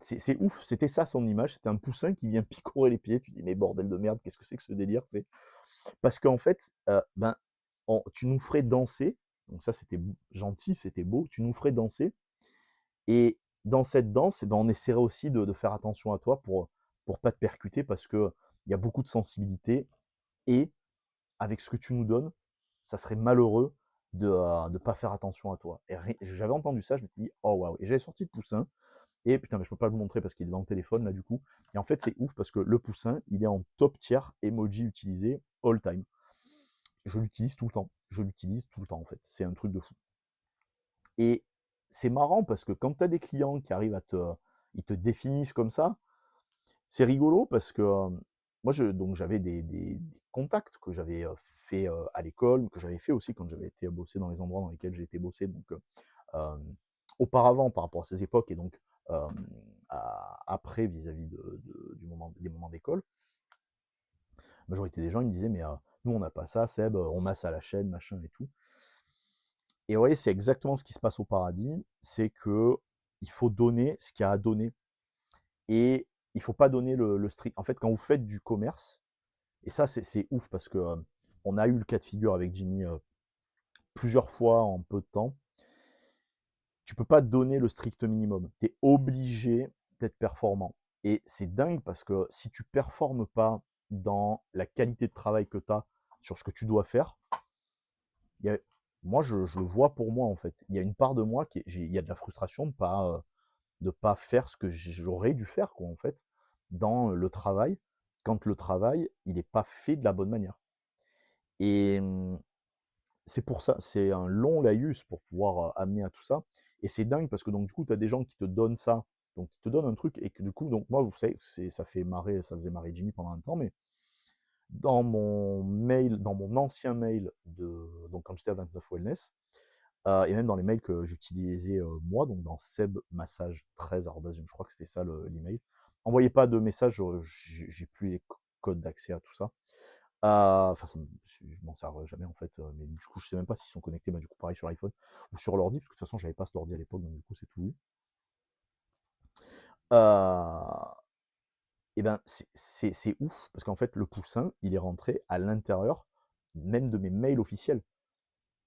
[SPEAKER 1] c'est ouf, c'était ça son image, c'était un poussin qui vient picorer les pieds. Tu dis, mais bordel de merde, qu'est-ce que c'est que ce délire, tu sais? Parce qu'en fait, ben, tu nous ferais danser, donc ça c'était gentil, c'était beau, tu nous ferais danser, et dans cette danse, eh ben, on essaierait aussi de faire attention à toi pour pas te percuter, parce qu'il y a beaucoup de sensibilité, et avec ce que tu nous donnes, ça serait malheureux de ne pas faire attention à toi. Et j'avais entendu ça, je me suis dit, oh waouh, et j'avais sorti le poussin. Et putain, mais je peux pas le montrer parce qu'il est dans le téléphone là du coup. Et en fait, c'est ouf parce que le poussin, il est en top tier emoji utilisé all time. Je l'utilise tout le temps. Je l'utilise tout le temps en fait. C'est un truc de fou. Et c'est marrant parce que quand tu as des clients qui arrivent ils te définissent comme ça, c'est rigolo parce que moi, donc j'avais des contacts que j'avais fait à l'école, que j'avais fait aussi quand j'avais été bosser dans les endroits dans lesquels j'ai été bossé. Donc euh, auparavant par rapport à ces époques, et donc euh, après vis-à-vis des moments d'école, la majorité des gens ils me disaient, mais nous on n'a pas ça, Seb, on masse à la chaîne, machin et tout. Et vous voyez, c'est exactement ce qui se passe au paradis, c'est que il faut donner ce qu'il y a à donner, et il faut pas donner le strict. En fait, quand vous faites du commerce, et ça c'est ouf parce que on a eu le cas de figure avec Jimmy plusieurs fois en peu de temps. Tu peux pas donner le strict minimum. Tu es obligé d'être performant. Et c'est dingue parce que si tu performes pas dans la qualité de travail que tu as sur ce que tu dois faire, y a, moi je le vois pour moi en fait. Il y a une part de moi il y a de la frustration de pas faire ce que j'aurais dû faire, quoi, en fait, dans le travail, quand le travail il n'est pas fait de la bonne manière. Et c'est pour ça, c'est un long laïus pour pouvoir amener à tout ça. Et c'est dingue parce que donc du coup, tu as des gens qui te donnent ça, donc qui te donnent un truc, et que du coup, donc moi, vous savez, ça faisait marrer Jimmy pendant un temps, mais dans mon mail, dans mon ancien mail donc quand j'étais à 29 Wellness, et même dans les mails que j'utilisais moi, donc dans sebmassage13, je crois que c'était ça l'email. Envoyez pas de message, j'ai plus les codes d'accès à tout ça. Enfin, je m'en sers jamais en fait, mais du coup, je sais même pas s'ils sont connectés. Bah, du coup, pareil sur l'iPhone ou sur l'ordi, parce que de toute façon, j'avais pas cet ordi à l'époque, donc du coup, c'est tout vu. Euh, et ben, c'est ouf, parce qu'en fait, le poussin, il est rentré à l'intérieur même de mes mails officiels.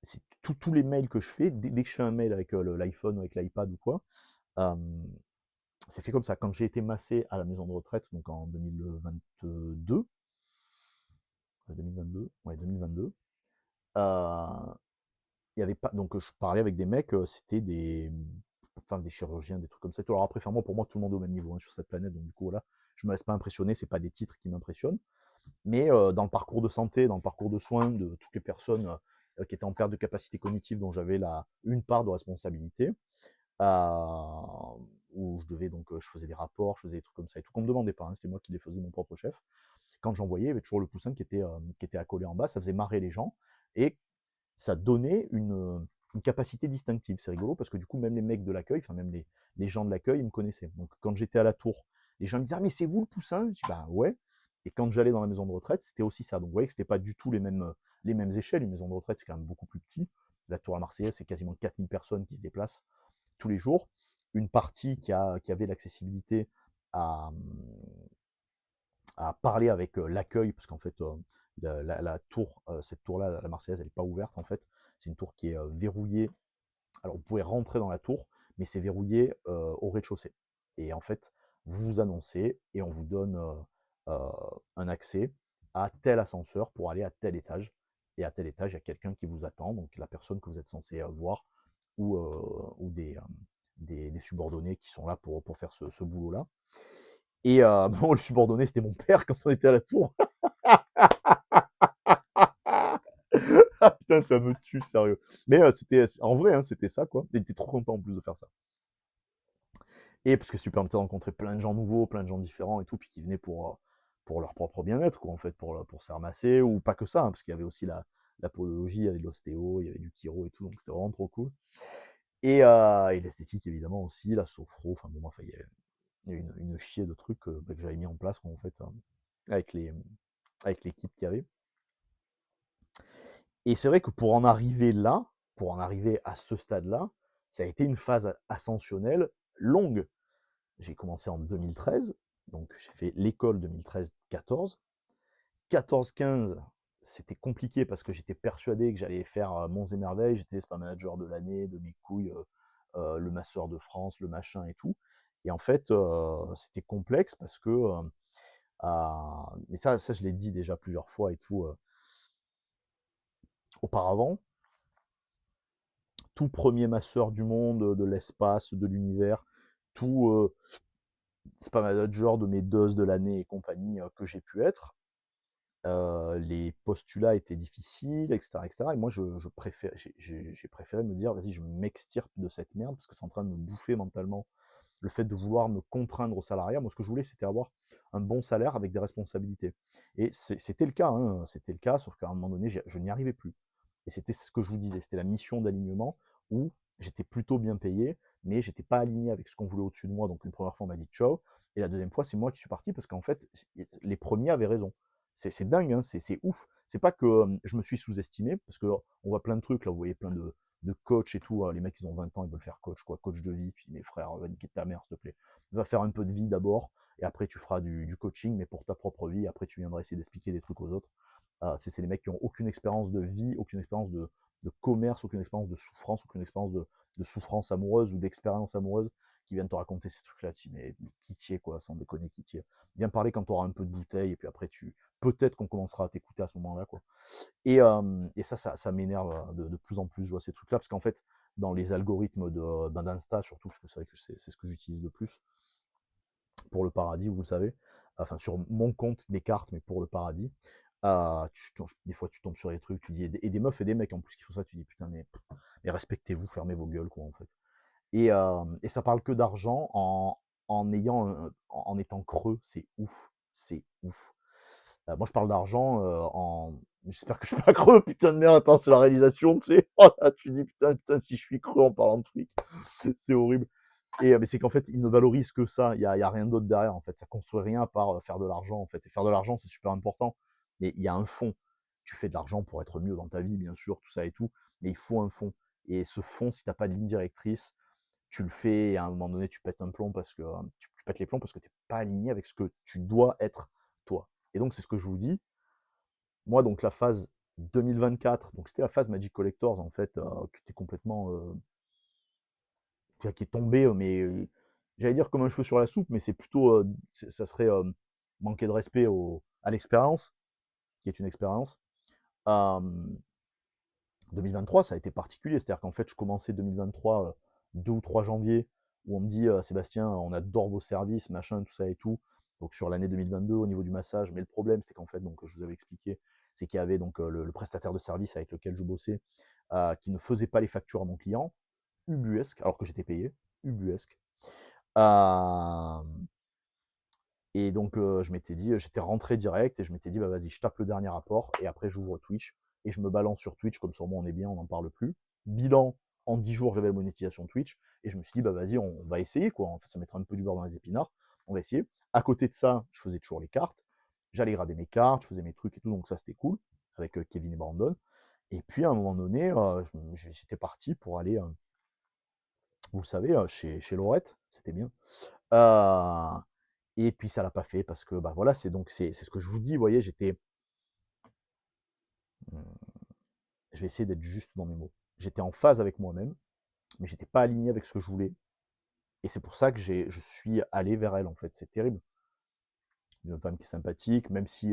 [SPEAKER 1] C'est tous les mails que je fais, dès que je fais un mail avec l'iPhone ou avec l'iPad ou quoi, euh, c'est fait comme ça. Quand j'ai été massé à la maison de retraite, donc en 2022, 2022, ouais, 2022, il y avait pas, donc je parlais avec des mecs, c'était des enfin des chirurgiens, des trucs comme ça. Alors après, enfin, pour moi, tout le monde est au même niveau, hein, sur cette planète, donc du coup, voilà, je me laisse pas impressionner, c'est pas des titres qui m'impressionnent. Mais dans le parcours de santé, dans le parcours de soins de toutes les personnes qui étaient en perte de capacité cognitive, dont j'avais une part de responsabilité, où je devais donc, je faisais des rapports, je faisais des trucs comme ça et tout, qu'on me demandait pas, hein, c'était moi qui les faisais, mon propre chef. Quand j'envoyais, il y avait toujours le poussin qui était accolé en bas, ça faisait marrer les gens, et ça donnait une capacité distinctive. C'est rigolo parce que du coup, même les mecs de l'accueil, enfin même les gens de l'accueil, ils me connaissaient. Donc quand j'étais à la tour, les gens me disaient: ah mais c'est vous le poussin? Je dis: bah ouais. Et quand j'allais dans la maison de retraite, c'était aussi ça. Donc vous voyez que c'était pas du tout les mêmes échelles. Une maison de retraite, c'est quand même beaucoup plus petit. La tour à Marseillaise, c'est quasiment 4000 personnes qui se déplacent tous les jours. Une partie qui avait l'accessibilité à, à parler avec l'accueil, parce qu'en fait, la tour, cette tour-là, la Marseillaise, elle n'est pas ouverte en fait. C'est une tour qui est verrouillée. Alors vous pouvez rentrer dans la tour, mais c'est verrouillé au rez-de-chaussée. Et en fait, vous vous annoncez et on vous donne un accès à tel ascenseur pour aller à tel étage. Et à tel étage, il y a quelqu'un qui vous attend, donc la personne que vous êtes censé voir, ou des subordonnés qui sont là pour faire ce boulot-là. Et bon, le subordonné, c'était mon père quand on était à la tour. Ah putain, ça me tue, sérieux. Mais en vrai, hein, c'était ça, quoi. Il était trop content en plus de faire ça. Et parce que ça lui permettait de rencontrer plein de gens nouveaux, plein de gens différents et tout, puis qui venaient pour leur propre bien-être, quoi, en fait, pour se faire masser, ou pas que ça, hein, parce qu'il y avait aussi la podologie, il y avait de l'ostéo, il y avait du chiro et tout, donc c'était vraiment trop cool. Et l'esthétique, évidemment, aussi, la sophro, enfin bon, enfin, il y a une chier de trucs que j'avais mis en place, en fait, avec avec l'équipe qu'il y avait. Et c'est vrai que pour en arriver là, pour en arriver à ce stade-là, ça a été une phase ascensionnelle longue. J'ai commencé en 2013, donc j'ai fait l'école 2013-14. 14-15, c'était compliqué parce que j'étais persuadé que j'allais faire monts et merveilles. J'étais spa manager de l'année, de mes couilles, le masseur de France, le machin et tout. Et en fait, c'était complexe parce que, mais ça je l'ai dit déjà plusieurs fois et tout, auparavant, tout premier masseur du monde, de l'espace, de l'univers, tout spa manager de mes doses de l'année et compagnie que j'ai pu être, les postulats étaient difficiles, etc., etc. Et moi, j'ai préféré me dire, vas-y, je m'extirpe de cette merde parce que c'est en train de me bouffer mentalement. Le fait de vouloir me contraindre au salariat, moi, ce que je voulais, c'était avoir un bon salaire avec des responsabilités. Et c'était le cas, hein, c'était le cas, sauf qu'à un moment donné, je n'y arrivais plus. Et c'était ce que je vous disais, c'était la mission d'alignement où j'étais plutôt bien payé, mais j'étais pas aligné avec ce qu'on voulait au-dessus de moi. Donc une première fois, on m'a dit ciao, et la deuxième fois, c'est moi qui suis parti parce qu'en fait, les premiers avaient raison. C'est dingue, hein, c'est ouf. C'est pas que je me suis sous-estimé, parce qu'on voit plein de trucs, là, vous voyez plein de coachs et tout, les mecs, ils ont 20 ans, ils veulent faire coach, quoi, coach de vie, puis mes frères, va niquer ta mère, s'il te plaît. Va faire un peu de vie d'abord, et après tu feras du coaching, mais pour ta propre vie, après tu viendras essayer d'expliquer des trucs aux autres. C'est les mecs qui ont aucune expérience de vie, aucune expérience de commerce, aucune expérience de souffrance, aucune expérience de souffrance amoureuse ou d'expérience amoureuse, qui viennent te raconter ces trucs-là. Tu dis, mais qui t'y est, quoi, sans déconner, qui t'y est. Viens parler quand tu auras un peu de bouteille, et puis après, peut-être qu'on commencera à t'écouter à ce moment-là, quoi. Et ça m'énerve de plus en plus, je vois ces trucs-là, parce qu'en fait, dans les algorithmes d'Insta, surtout, parce que c'est vrai que c'est ce que j'utilise le plus, pour le paradis, vous le savez, enfin, sur mon compte des cartes, mais pour le paradis, des fois, tu tombes sur des trucs, tu dis, et des meufs et des mecs en plus qui font ça, tu dis, putain, mais respectez-vous, fermez vos gueules, quoi, en fait. Et ça parle que d'argent en étant creux, c'est ouf, c'est ouf. Moi, je parle d'argent j'espère que je suis pas creux, putain de merde, attends, c'est la réalisation, tu sais. Oh là, tu dis, putain, si je suis creux en parlant de fric, c'est horrible. Mais c'est qu'en fait, ils ne valorisent que ça, il y a rien d'autre derrière, en fait. Ça construit rien à part faire de l'argent, en fait. Et faire de l'argent, c'est super important, mais il y a un fond. Tu fais de l'argent pour être mieux dans ta vie, bien sûr, tout ça et tout, mais il faut un fond. Et ce fond, si t'as pas de ligne directrice, tu le fais et à un moment donné, tu pètes un plomb parce que tu pètes les plombs parce que tu n'es pas aligné avec ce que tu dois être toi. Et donc, c'est ce que je vous dis. Moi, donc, la phase 2024, donc c'était la phase Magic Collectors, en fait, qui était complètement. Qui est tombée, mais j'allais dire comme un cheveu sur la soupe, mais c'est plutôt. Ça serait manquer de respect à l'expérience, qui est une expérience. 2023, ça a été particulier, c'est-à-dire qu'en fait, je commençais 2023, 2 ou 3 janvier, où on me dit Sébastien, on adore vos services, machin, tout ça et tout. Donc sur l'année 2022 au niveau du massage, mais le problème c'était qu'en fait, donc je vous avais expliqué, c'est qu'il y avait donc le prestataire de service avec lequel je bossais qui ne faisait pas les factures à mon client, ubuesque, alors que j'étais payé, ubuesque. Euh, et donc je m'étais dit, j'étais rentré direct et je m'étais dit, bah vas-y, je tape le dernier rapport et après j'ouvre Twitch et je me balance sur Twitch, comme sur moi on est bien, on n'en parle plus. Bilan, en 10 jours j'avais la monétisation Twitch et je me suis dit, bah vas-y, on va essayer quoi. En fait, ça mettra un peu du beurre dans les épinards, on va essayer. À côté de ça, je faisais toujours les cartes, j'allais grader mes cartes, je faisais mes trucs et tout, donc ça c'était cool avec Kevin et Brandon. Et puis à un moment donné, j'étais parti pour aller, vous le savez, chez Laurette, c'était bien. Et puis ça l'a pas fait parce que bah voilà, c'est ce que je vous dis, vous voyez, je vais essayer d'être juste dans mes mots. J'étais en phase avec moi-même, mais j'étais pas aligné avec ce que je voulais. Et c'est pour ça que je suis allé vers elle en fait. C'est terrible. Une femme qui est sympathique, même si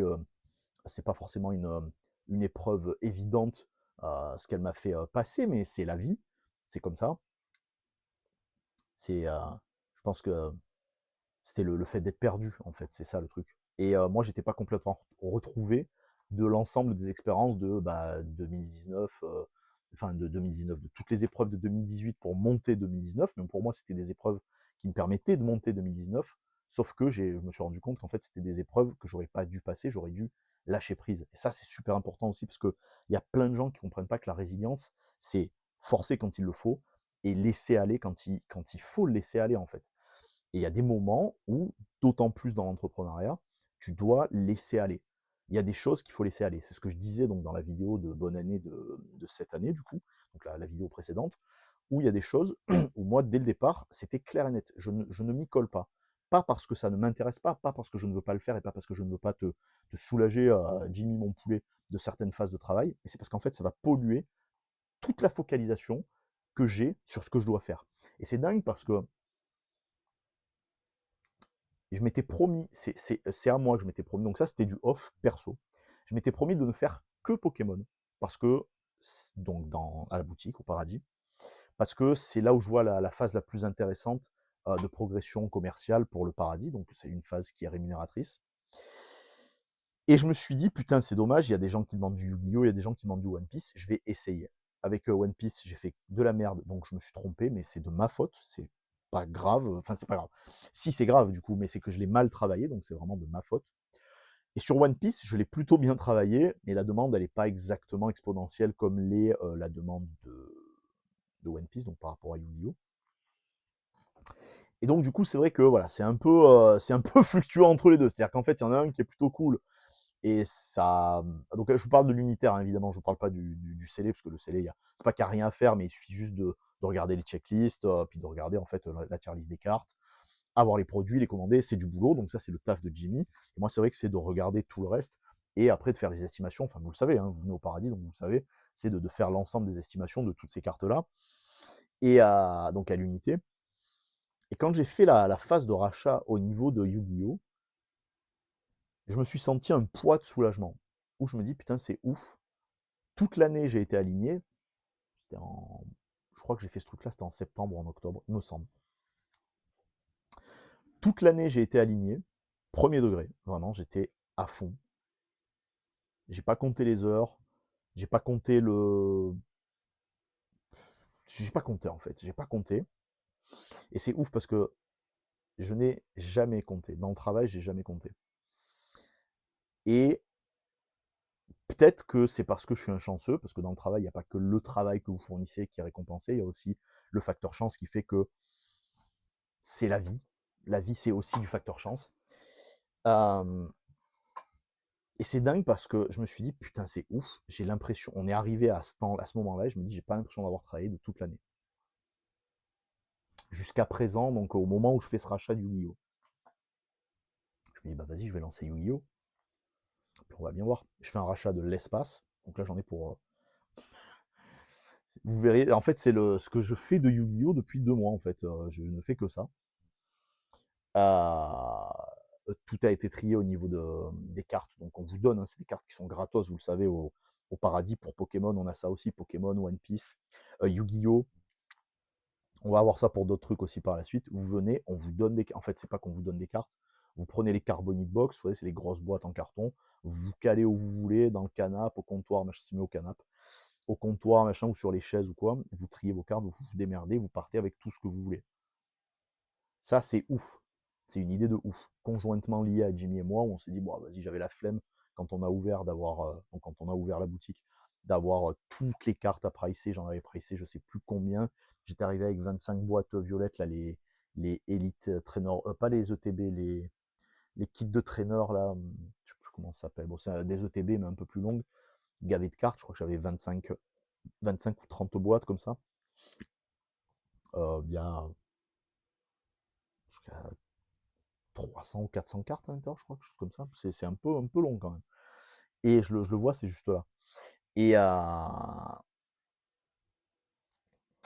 [SPEAKER 1] c'est pas forcément une épreuve évidente ce qu'elle m'a fait passer, mais c'est la vie, c'est comme ça. Je pense que c'est le fait d'être perdu, en fait, c'est ça le truc. Et moi, j'étais pas complètement retrouvé de l'ensemble des expériences de 2019, enfin de 2019, de toutes les épreuves de 2018 pour monter 2019. Mais pour moi, c'était des épreuves qui me permettaient de monter 2019. Sauf que je me suis rendu compte qu'en fait, c'était des épreuves que j'aurais pas dû passer, j'aurais dû lâcher prise. Et ça, c'est super important aussi parce qu'il y a plein de gens qui comprennent pas que la résilience, c'est forcer quand il le faut et laisser aller quand il faut le laisser aller, en fait. Et il y a des moments où, d'autant plus dans l'entrepreneuriat, tu dois laisser aller. Il y a des choses qu'il faut laisser aller. C'est ce que je disais donc dans la vidéo de bonne année de cette année, du coup, donc la vidéo précédente, où il y a des choses où moi, dès le départ, c'était clair et net. Je ne m'y colle pas. Pas parce que ça ne m'intéresse pas parce que je ne veux pas le faire et pas parce que je ne veux pas te soulager, Jimmy mon poulet, de certaines phases de travail, mais c'est parce qu'en fait, ça va polluer toute la focalisation que j'ai sur ce que je dois faire. Et c'est dingue parce que je m'étais promis, c'est à moi que je m'étais promis, donc ça c'était du off perso. Je m'étais promis de ne faire que Pokémon, parce que, donc à la boutique, au paradis, parce que c'est là où je vois la phase la plus intéressante de progression commerciale pour le paradis, donc c'est une phase qui est rémunératrice. Et je me suis dit, putain, c'est dommage, il y a des gens qui demandent du Yu-Gi-Oh!, il y a des gens qui demandent du One Piece, je vais essayer. Avec One Piece, j'ai fait de la merde, donc je me suis trompé, mais c'est de ma faute, c'est pas grave, enfin c'est pas grave. Si c'est grave du coup, mais c'est que je l'ai mal travaillé, donc c'est vraiment de ma faute. Et sur One Piece, je l'ai plutôt bien travaillé, mais la demande, elle n'est pas exactement exponentielle comme l'est la demande de One Piece, donc par rapport à Yu-Gi-Oh! Et donc du coup, c'est vrai que voilà, c'est un peu fluctuant entre les deux. C'est-à-dire qu'en fait, il y en a un qui est plutôt cool, et ça. Donc je vous parle de l'unitaire, hein, évidemment, je ne vous parle pas du scellé, parce que le scellé, c'est pas qu'il n'y a rien à faire, mais il suffit juste de regarder les checklists, puis de regarder en fait la tier list des cartes, avoir les produits, les commander, c'est du boulot, donc ça c'est le taf de Jimmy. Et moi c'est vrai que c'est de regarder tout le reste, et après de faire les estimations, enfin vous le savez, hein, vous venez au paradis, donc vous le savez, c'est de faire l'ensemble des estimations de toutes ces cartes-là, et donc à l'unité. Et quand j'ai fait la phase de rachat au niveau de Yu-Gi-Oh!, je me suis senti un poids de soulagement, où je me dis putain c'est ouf, toute l'année j'ai été aligné, je crois que j'ai fait ce truc là, c'était en septembre ou en octobre, il me semble. Toute l'année j'ai été aligné, premier degré, vraiment j'étais à fond. J'ai pas compté les heures, j'ai pas compté le. J'ai pas compté en fait, j'ai pas compté. Et c'est ouf parce que je n'ai jamais compté. Dans le travail, j'ai jamais compté. Et peut-être que c'est parce que je suis un chanceux, parce que dans le travail, il n'y a pas que le travail que vous fournissez qui est récompensé, il y a aussi le facteur chance qui fait que c'est la vie. La vie, c'est aussi du facteur chance. Et c'est dingue parce que je me suis dit, putain, c'est ouf. J'ai l'impression, on est arrivé à ce moment-là, et je me dis, j'ai pas l'impression d'avoir travaillé de toute l'année. Jusqu'à présent, donc au moment où je fais ce rachat du Yu-Gi-Oh! Je me dis, bah vas-y, je vais lancer Yu-Gi-Oh! Puis on va bien voir. Je fais un rachat de l'espace. Donc là, j'en ai pour. Vous verrez, en fait, c'est ce que je fais de Yu-Gi-Oh! Depuis 2 mois, en fait. Je ne fais que ça. Tout a été trié au niveau des cartes. Donc on vous donne, hein, c'est des cartes qui sont gratos, vous le savez, au paradis. Pour Pokémon, on a ça aussi, Pokémon, One Piece, Yu-Gi-Oh! On va avoir ça pour d'autres trucs aussi par la suite. Vous venez, on vous donne des... En fait, c'est pas qu'on vous donne des cartes. Vous prenez les Carbonite Box, vous voyez, c'est les grosses boîtes en carton. Vous vous calez où vous voulez, dans le canapé, au comptoir, machin, c'est mieux au canapé, au comptoir, machin, ou sur les chaises ou quoi. Vous triez vos cartes, vous vous démerdez, vous partez avec tout ce que vous voulez. Ça, c'est ouf. C'est une idée de ouf. Conjointement liée à Jimmy et moi, où on s'est dit, bon, vas-y, j'avais la flemme quand on a ouvert quand on a ouvert la boutique, d'avoir toutes les cartes à pricer. J'en avais pricé, je sais plus combien. J'étais arrivé avec 25 boîtes violettes, là, les Elite Trainer, pas les ETB, les kits de traîneur, là, je sais plus comment ça s'appelle. Bon, c'est des ETB, mais un peu plus longues, gavées de cartes. Je crois que j'avais 25 ou 30 boîtes comme ça. Bien, jusqu'à 300 ou 400 cartes à l'intérieur, je crois, quelque chose comme ça. C'est un peu long quand même. Et je le vois, c'est juste là. Et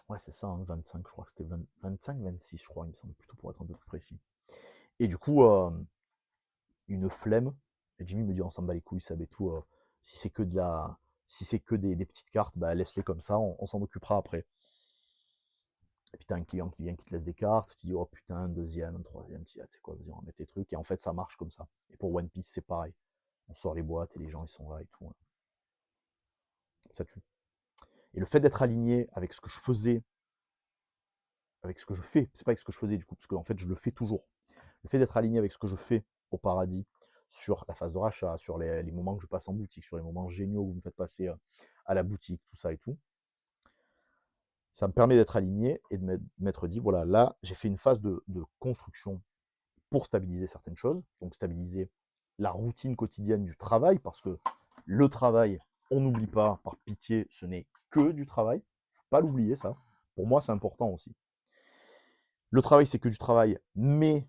[SPEAKER 1] ouais, c'est ça, hein, 25, je crois que c'était 25, 26, je crois, il me semble, plutôt pour être un peu plus précis. Et du coup, une flemme. Et Jimmy me dit, on s'en bat les couilles, ça et tout. Si c'est que de la, si c'est que des petites cartes, bah laisse-les comme ça, on s'en occupera après. Et puis t'as un client qui vient, qui te laisse des cartes, tu dis, oh putain, un deuxième, un troisième, tu dis, ah, tu sais quoi, vas-y, on va mettre les trucs. Et en fait, ça marche comme ça. Et pour One Piece, c'est pareil. On sort les boîtes et les gens, ils sont là et tout. Hein. Ça tue. Et le fait d'être aligné avec ce que je faisais, avec ce que je fais, c'est pas avec ce que je faisais du coup, parce qu'en fait, je le fais toujours. Le fait d'être aligné avec ce que je fais au paradis, sur la phase de rachat, sur les moments que je passe en boutique, sur les moments géniaux que vous me faites passer à la boutique, tout ça et tout, ça me permet d'être aligné et de m'être dit, voilà, là, j'ai fait une phase de construction pour stabiliser certaines choses, donc stabiliser la routine quotidienne du travail, parce que le travail, on n'oublie pas, par pitié, ce n'est que du travail, il ne faut pas l'oublier ça, pour moi c'est important aussi. Le travail c'est que du travail, mais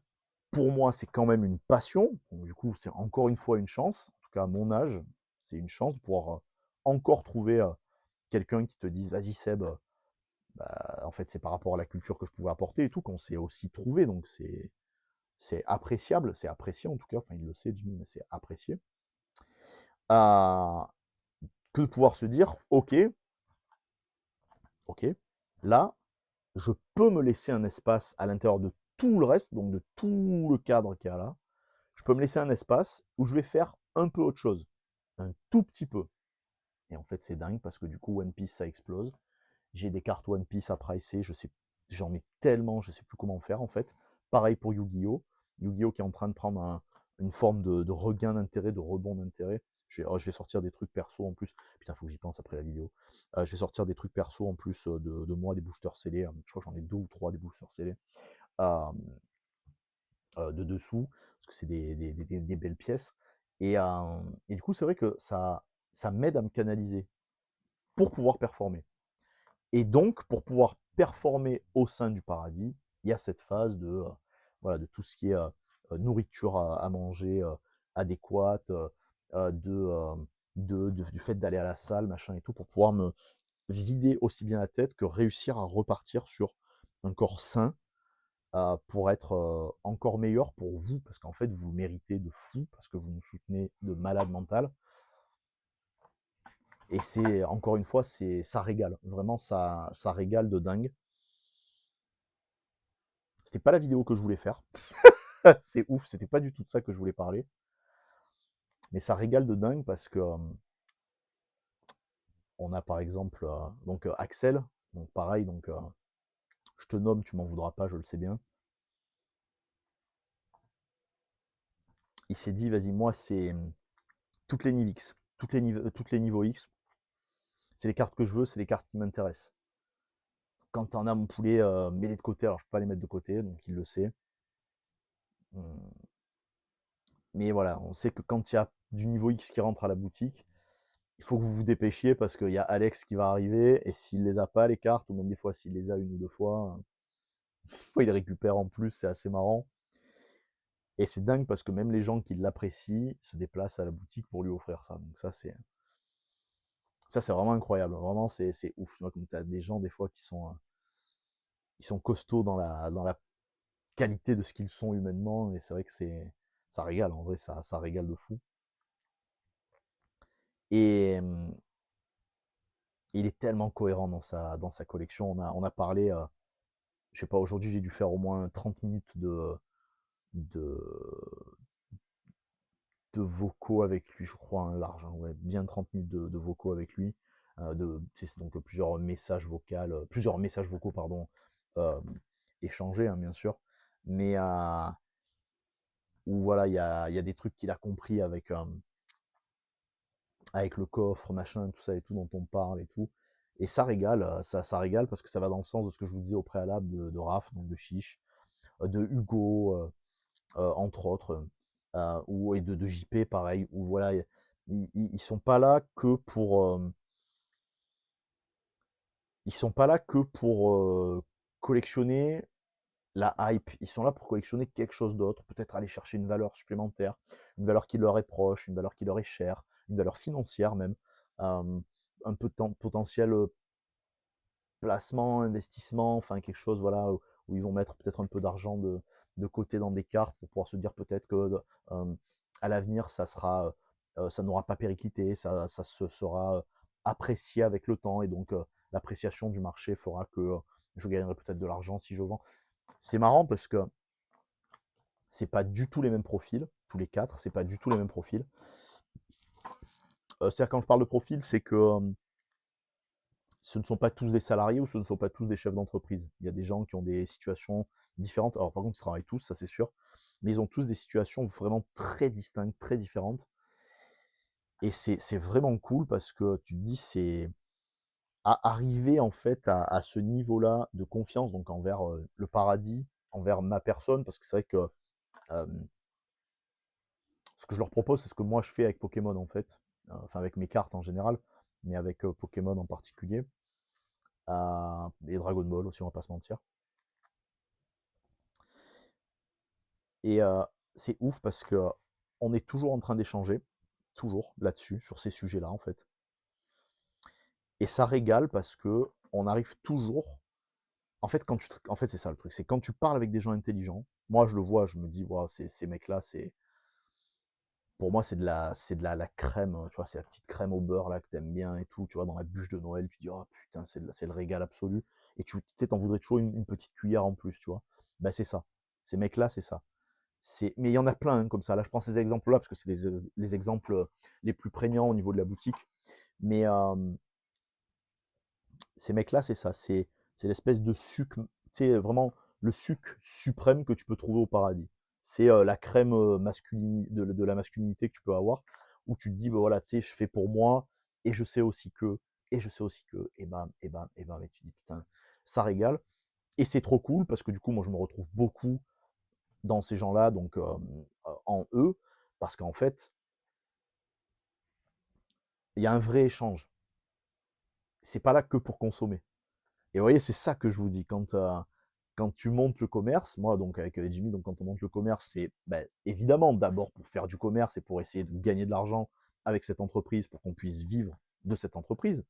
[SPEAKER 1] pour moi c'est quand même une passion, donc du coup c'est encore une fois une chance, en tout cas à mon âge, c'est une chance de pouvoir encore trouver quelqu'un qui te dise, vas-y Seb, bah, en fait c'est par rapport à la culture que je pouvais apporter et tout, qu'on s'est aussi trouvé, donc c'est appréciable, c'est apprécié en tout cas, enfin il le sait Jimmy, mais c'est apprécié, que de pouvoir se dire, ok, là, je peux me laisser un espace à l'intérieur de tout le reste, donc de tout le cadre qu'il y a là, je peux me laisser un espace où je vais faire un peu autre chose, un tout petit peu. Et en fait c'est dingue parce que du coup One Piece ça explose, j'ai des cartes One Piece à pricer, j'en ai tellement, je sais plus comment faire en fait. Pareil pour Yu-Gi-Oh! Yu-Gi-Oh! Qui est en train de prendre une forme de regain d'intérêt, de rebond d'intérêt. Je vais sortir des trucs perso en plus. Putain, faut que j'y pense après la vidéo. Je vais sortir des trucs perso en plus de moi, des boosters scellés. Je crois que j'en ai 2 ou 3 des boosters scellés. De dessous, parce que c'est des belles pièces. Et du coup, c'est vrai que ça m'aide à me canaliser pour pouvoir performer. Et donc, pour pouvoir performer au sein du paradis, il y a cette phase voilà, de tout ce qui est nourriture à manger adéquate, du fait d'aller à la salle, machin et tout, pour pouvoir me vider aussi bien la tête que réussir à repartir sur un corps sain pour être encore meilleur pour vous, parce qu'en fait, vous le méritez de fou, parce que vous nous soutenez de malade mental. Et c'est, encore une fois, ça régale. Vraiment, ça régale de dingue. C'était pas la vidéo que je voulais faire. C'est ouf, c'était pas du tout de ça que je voulais parler. Mais ça régale de dingue parce que on a par exemple donc Axel, donc pareil, donc je te nomme, tu m'en voudras pas, je le sais bien. Il s'est dit, vas-y, moi c'est toutes les niveaux X, toutes les niveaux X, c'est les cartes que je veux, c'est les cartes qui m'intéressent. Quand t'en as mon poulet, mets-les de côté, alors je peux pas les mettre de côté, donc il le sait. Mais voilà, on sait que quand il y a du niveau X qui rentre à la boutique, il faut que vous vous dépêchiez parce qu'il y a Alex qui va arriver et s'il les a pas les cartes, ou même des fois s'il les a 1 ou 2 fois, il les récupère en plus, c'est assez marrant. Et c'est dingue parce que même les gens qui l'apprécient se déplacent à la boutique pour lui offrir ça. Donc ça c'est vraiment incroyable. Vraiment c'est ouf. Tu vois, comme tu as des gens des fois qui sont costauds dans la qualité de ce qu'ils sont humainement et c'est vrai que ça régale en vrai, ça régale de fou. Et il est tellement cohérent dans sa collection. On a parlé je sais pas, aujourd'hui j'ai dû faire au moins 30 minutes de, de vocaux avec lui, je crois, un large, hein, ouais, bien 30 minutes de vocaux avec lui, c'est donc plusieurs messages vocaux, pardon, euh, échangés, hein, bien sûr, mais où voilà, il y a des trucs qu'il a compris avec le coffre, machin, tout ça et tout, dont on parle et tout. Et ça régale, ça régale parce que ça va dans le sens de ce que je vous disais au préalable de Raph, donc de Chiche, de Hugo, entre autres, et de JP, pareil, où voilà, ils sont pas là que pour. Ils sont pas là que pour collectionner la hype. Ils sont là pour collectionner quelque chose d'autre, peut-être aller chercher une valeur supplémentaire, une valeur qui leur est proche, une valeur qui leur est chère, une valeur financière même, euh, un peu de potentiel placement, investissement, enfin quelque chose voilà où ils vont mettre peut-être un peu d'argent de côté dans des cartes pour pouvoir se dire peut-être que à l'avenir ça n'aura pas périclité, ça se sera apprécié avec le temps et donc l'appréciation du marché fera que je gagnerai peut-être de l'argent si je vends. C'est marrant parce que c'est pas du tout les mêmes profils, tous les quatre, c'est pas du tout les mêmes profils. C'est-à-dire quand je parle de profil, c'est que ce ne sont pas tous des salariés ou ce ne sont pas tous des chefs d'entreprise. Il y a des gens qui ont des situations différentes. Alors par contre, ils travaillent tous, ça c'est sûr, mais ils ont tous des situations vraiment très distinctes, très différentes. Et c'est vraiment cool parce que tu te dis, c'est arriver en fait à ce niveau-là de confiance, donc envers le paradis, envers ma personne, parce que c'est vrai que euh, ce que je leur propose, c'est ce que moi je fais avec Pokémon en fait, enfin avec mes cartes en général, mais avec Pokémon en particulier, et Dragon Ball aussi, on va pas se mentir. Et c'est ouf parce que on est toujours en train d'échanger, toujours là-dessus, sur ces sujets-là en fait. Et ça régale parce que on arrive toujours. En fait, en fait, c'est ça le truc, c'est quand tu parles avec des gens intelligents. Moi, je le vois, je me dis, wow, ces mecs-là, pour moi, la crème, tu vois, c'est la petite crème au beurre là que t'aimes bien et tout, tu vois, dans la bûche de Noël, tu dis, oh putain, c'est le régal absolu. Et tu sais, t'en voudrais toujours une petite cuillère en plus, tu vois. Ben, c'est ça. Ces mecs-là, c'est ça. Mais il y en a plein hein, comme ça. Là, je prends ces exemples-là parce que c'est les exemples les plus prégnants au niveau de la boutique. Mais ces mecs-là, c'est ça. C'est l'espèce de sucre, c'est vraiment le sucre suprême que tu peux trouver au paradis. C'est la crème de la masculinité que tu peux avoir, où tu te dis, bah, voilà, tu sais, je fais pour moi, et je sais aussi que, et je sais aussi que, et bam, et bam, et bam, et tu dis, putain, ça régale. Et c'est trop cool, parce que du coup, moi, je me retrouve beaucoup dans ces gens-là, donc en eux, parce qu'en fait, il y a un vrai échange. C'est pas là que pour consommer. Et vous voyez, c'est ça que je vous dis. Quand tu montes le commerce, moi, donc avec Jimmy, donc quand on monte le commerce, c'est ben, évidemment d'abord pour faire du commerce et pour essayer de gagner de l'argent avec cette entreprise pour qu'on puisse vivre de cette entreprise.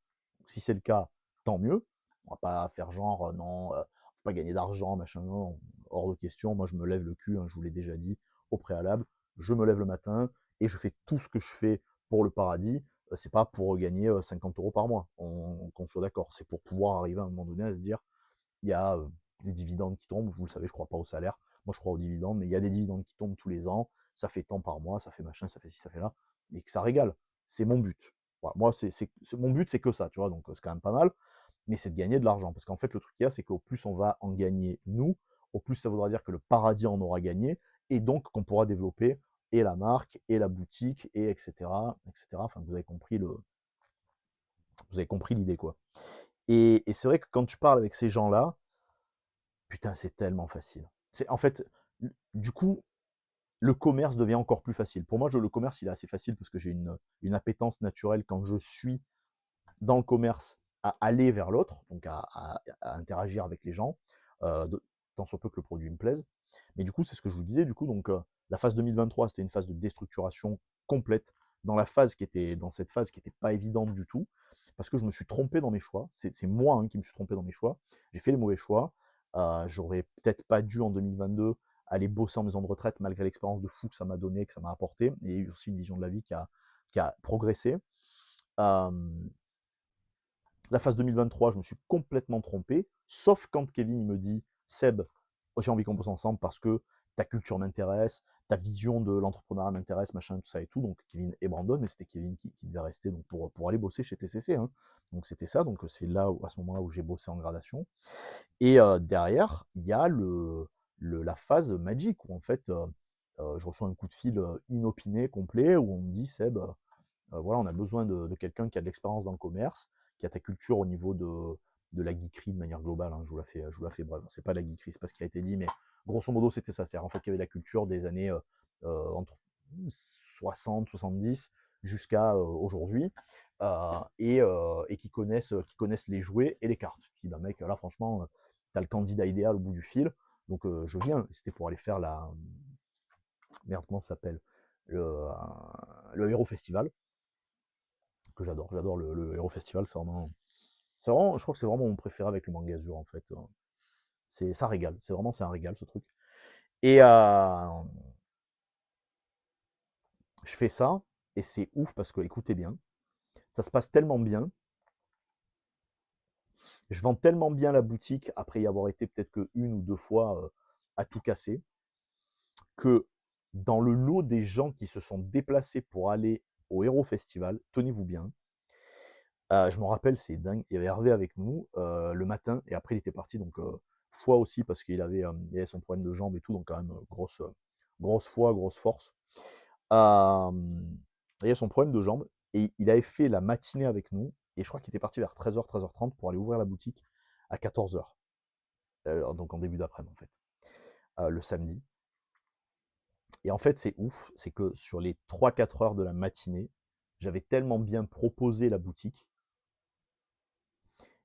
[SPEAKER 1] Si c'est le cas, tant mieux. On va pas faire genre, non, faut pas gagner d'argent, machin, non, hors de question. Moi, je me lève le cul, hein, je vous l'ai déjà dit au préalable. Je me lève le matin et je fais tout ce que je fais pour le paradis. C'est pas pour gagner 50 euros par mois, qu'on soit d'accord. C'est pour pouvoir arriver à un moment donné à se dire, il y a des dividendes qui tombent, vous le savez, je crois pas au salaire, moi je crois aux dividendes, mais il y a des dividendes qui tombent tous les ans, ça fait tant par mois, ça fait machin, ça fait ci, ça fait là, et que ça régale. C'est mon but. Voilà, moi, mon but, c'est que ça, tu vois, donc c'est quand même pas mal, mais c'est de gagner de l'argent. Parce qu'en fait, le truc qu'il y a, c'est qu'au plus on va en gagner nous, au plus ça voudra dire que le paradis en aura gagné, et donc qu'on pourra développer et la marque, et la boutique, et etc. etc. Enfin, vous avez compris l'idée, quoi. Et c'est vrai que quand tu parles avec ces gens-là, putain, c'est tellement facile. En fait, du coup, le commerce devient encore plus facile. Pour moi, le commerce, il est assez facile parce que j'ai une appétence naturelle quand je suis dans le commerce à aller vers l'autre, donc à interagir avec les gens, tant soit peu que le produit me plaise. Mais du coup, c'est ce que je vous disais, du coup, donc la phase 2023, c'était une phase de déstructuration complète dans cette phase qui n'était pas évidente du tout, parce que je me suis trompé dans mes choix. C'est moi hein, qui me suis trompé dans mes choix. J'ai fait les mauvais choix. J'aurais peut-être pas dû en 2022 aller bosser en maison de retraite malgré l'expérience de fou que ça m'a donné, que ça m'a apporté. Et il y a eu aussi une vision de la vie qui a progressé. Euh, la phase 2023, je me suis complètement trompé, sauf quand Kevin me dit Seb, j'ai envie qu'on bosse ensemble parce que ta culture m'intéresse, ta vision de l'entrepreneuriat m'intéresse, machin, tout ça et tout. Donc Kevin et Brandon, mais c'était Kevin qui devait rester donc, pour aller bosser chez TCC. Hein. Donc c'était ça, donc c'est là où, à ce moment-là où j'ai bossé en gradation. Et derrière, il y a la phase magique où en fait, je reçois un coup de fil inopiné, complet, où on me dit Seb, voilà, on a besoin de quelqu'un qui a de l'expérience dans le commerce, qui a ta culture au niveau de la geekerie de manière globale. Hein, je vous la fais bref. C'est pas la geekerie, c'est pas ce qui a été dit, mais grosso modo, c'était ça. C'est-à-dire en fait qu'il y avait la culture des années entre 60, 70 jusqu'à aujourd'hui, et qui connaissent les jouets et les cartes. Je dis, bah mec, là franchement, t'as le candidat idéal au bout du fil, donc je viens. C'était pour aller faire la merde, comment ça s'appelle, le Hero Festival, que j'adore le Hero Festival, c'est vraiment, je crois que c'est vraiment mon préféré avec le manga Azur en fait. Ça régale, c'est un régal ce truc. Et je fais ça, et c'est ouf parce que, écoutez bien, ça se passe tellement bien, je vends tellement bien la boutique après y avoir été peut-être que une ou deux fois à tout casser, que dans le lot des gens qui se sont déplacés pour aller au Hero Festival, tenez-vous bien, je me rappelle, c'est dingue, il y avait Hervé avec nous le matin, et après il était parti, donc foi aussi, parce il avait son problème de jambe et tout, donc quand même grosse foi, grosse force. Il avait son problème de jambe, et il avait fait la matinée avec nous, et je crois qu'il était parti vers 13h, 13h30 pour aller ouvrir la boutique à 14h, donc en début d'après-midi en fait, le samedi. Et en fait, c'est ouf, c'est que sur les 3-4 heures de la matinée, j'avais tellement bien proposé la boutique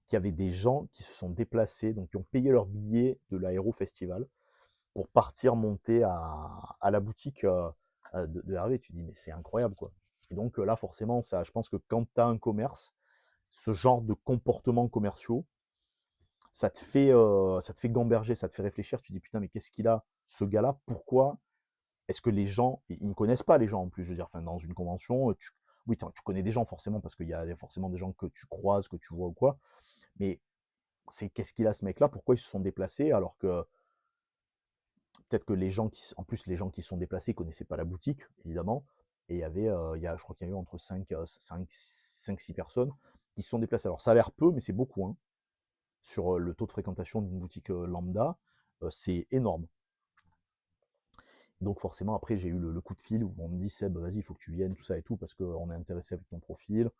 [SPEAKER 1] qu'il y avait des gens qui se sont déplacés, donc qui ont payé leur billet de l'Aéro Festival pour partir monter à la boutique de Hervé. Tu dis, mais c'est incroyable, quoi. Et donc là, forcément, ça, je pense que quand tu as un commerce, ce genre de comportements commerciaux, ça te fait gamberger, ça te fait réfléchir. Tu dis, putain, mais qu'est-ce qu'il a, ce gars-là? Pourquoi est-ce que les gens, ils ne connaissent pas les gens en plus, je veux dire, enfin, dans une convention, oui, tu connais des gens forcément, parce qu'il y a forcément des gens que tu croises, que tu vois ou quoi, mais c'est qu'est-ce qu'il a ce mec-là, pourquoi ils se sont déplacés, alors que peut-être que en plus les gens qui se sont déplacés ne connaissaient pas la boutique, évidemment, et je crois qu'il y a eu entre 5-6 personnes qui se sont déplacées. Alors ça a l'air peu, mais c'est beaucoup, hein, sur le taux de fréquentation d'une boutique lambda, c'est énorme. Donc forcément, après, j'ai eu le coup de fil où on me dit, Seb, vas-y, il faut que tu viennes, tout ça et tout, parce qu'on est intéressé avec ton profil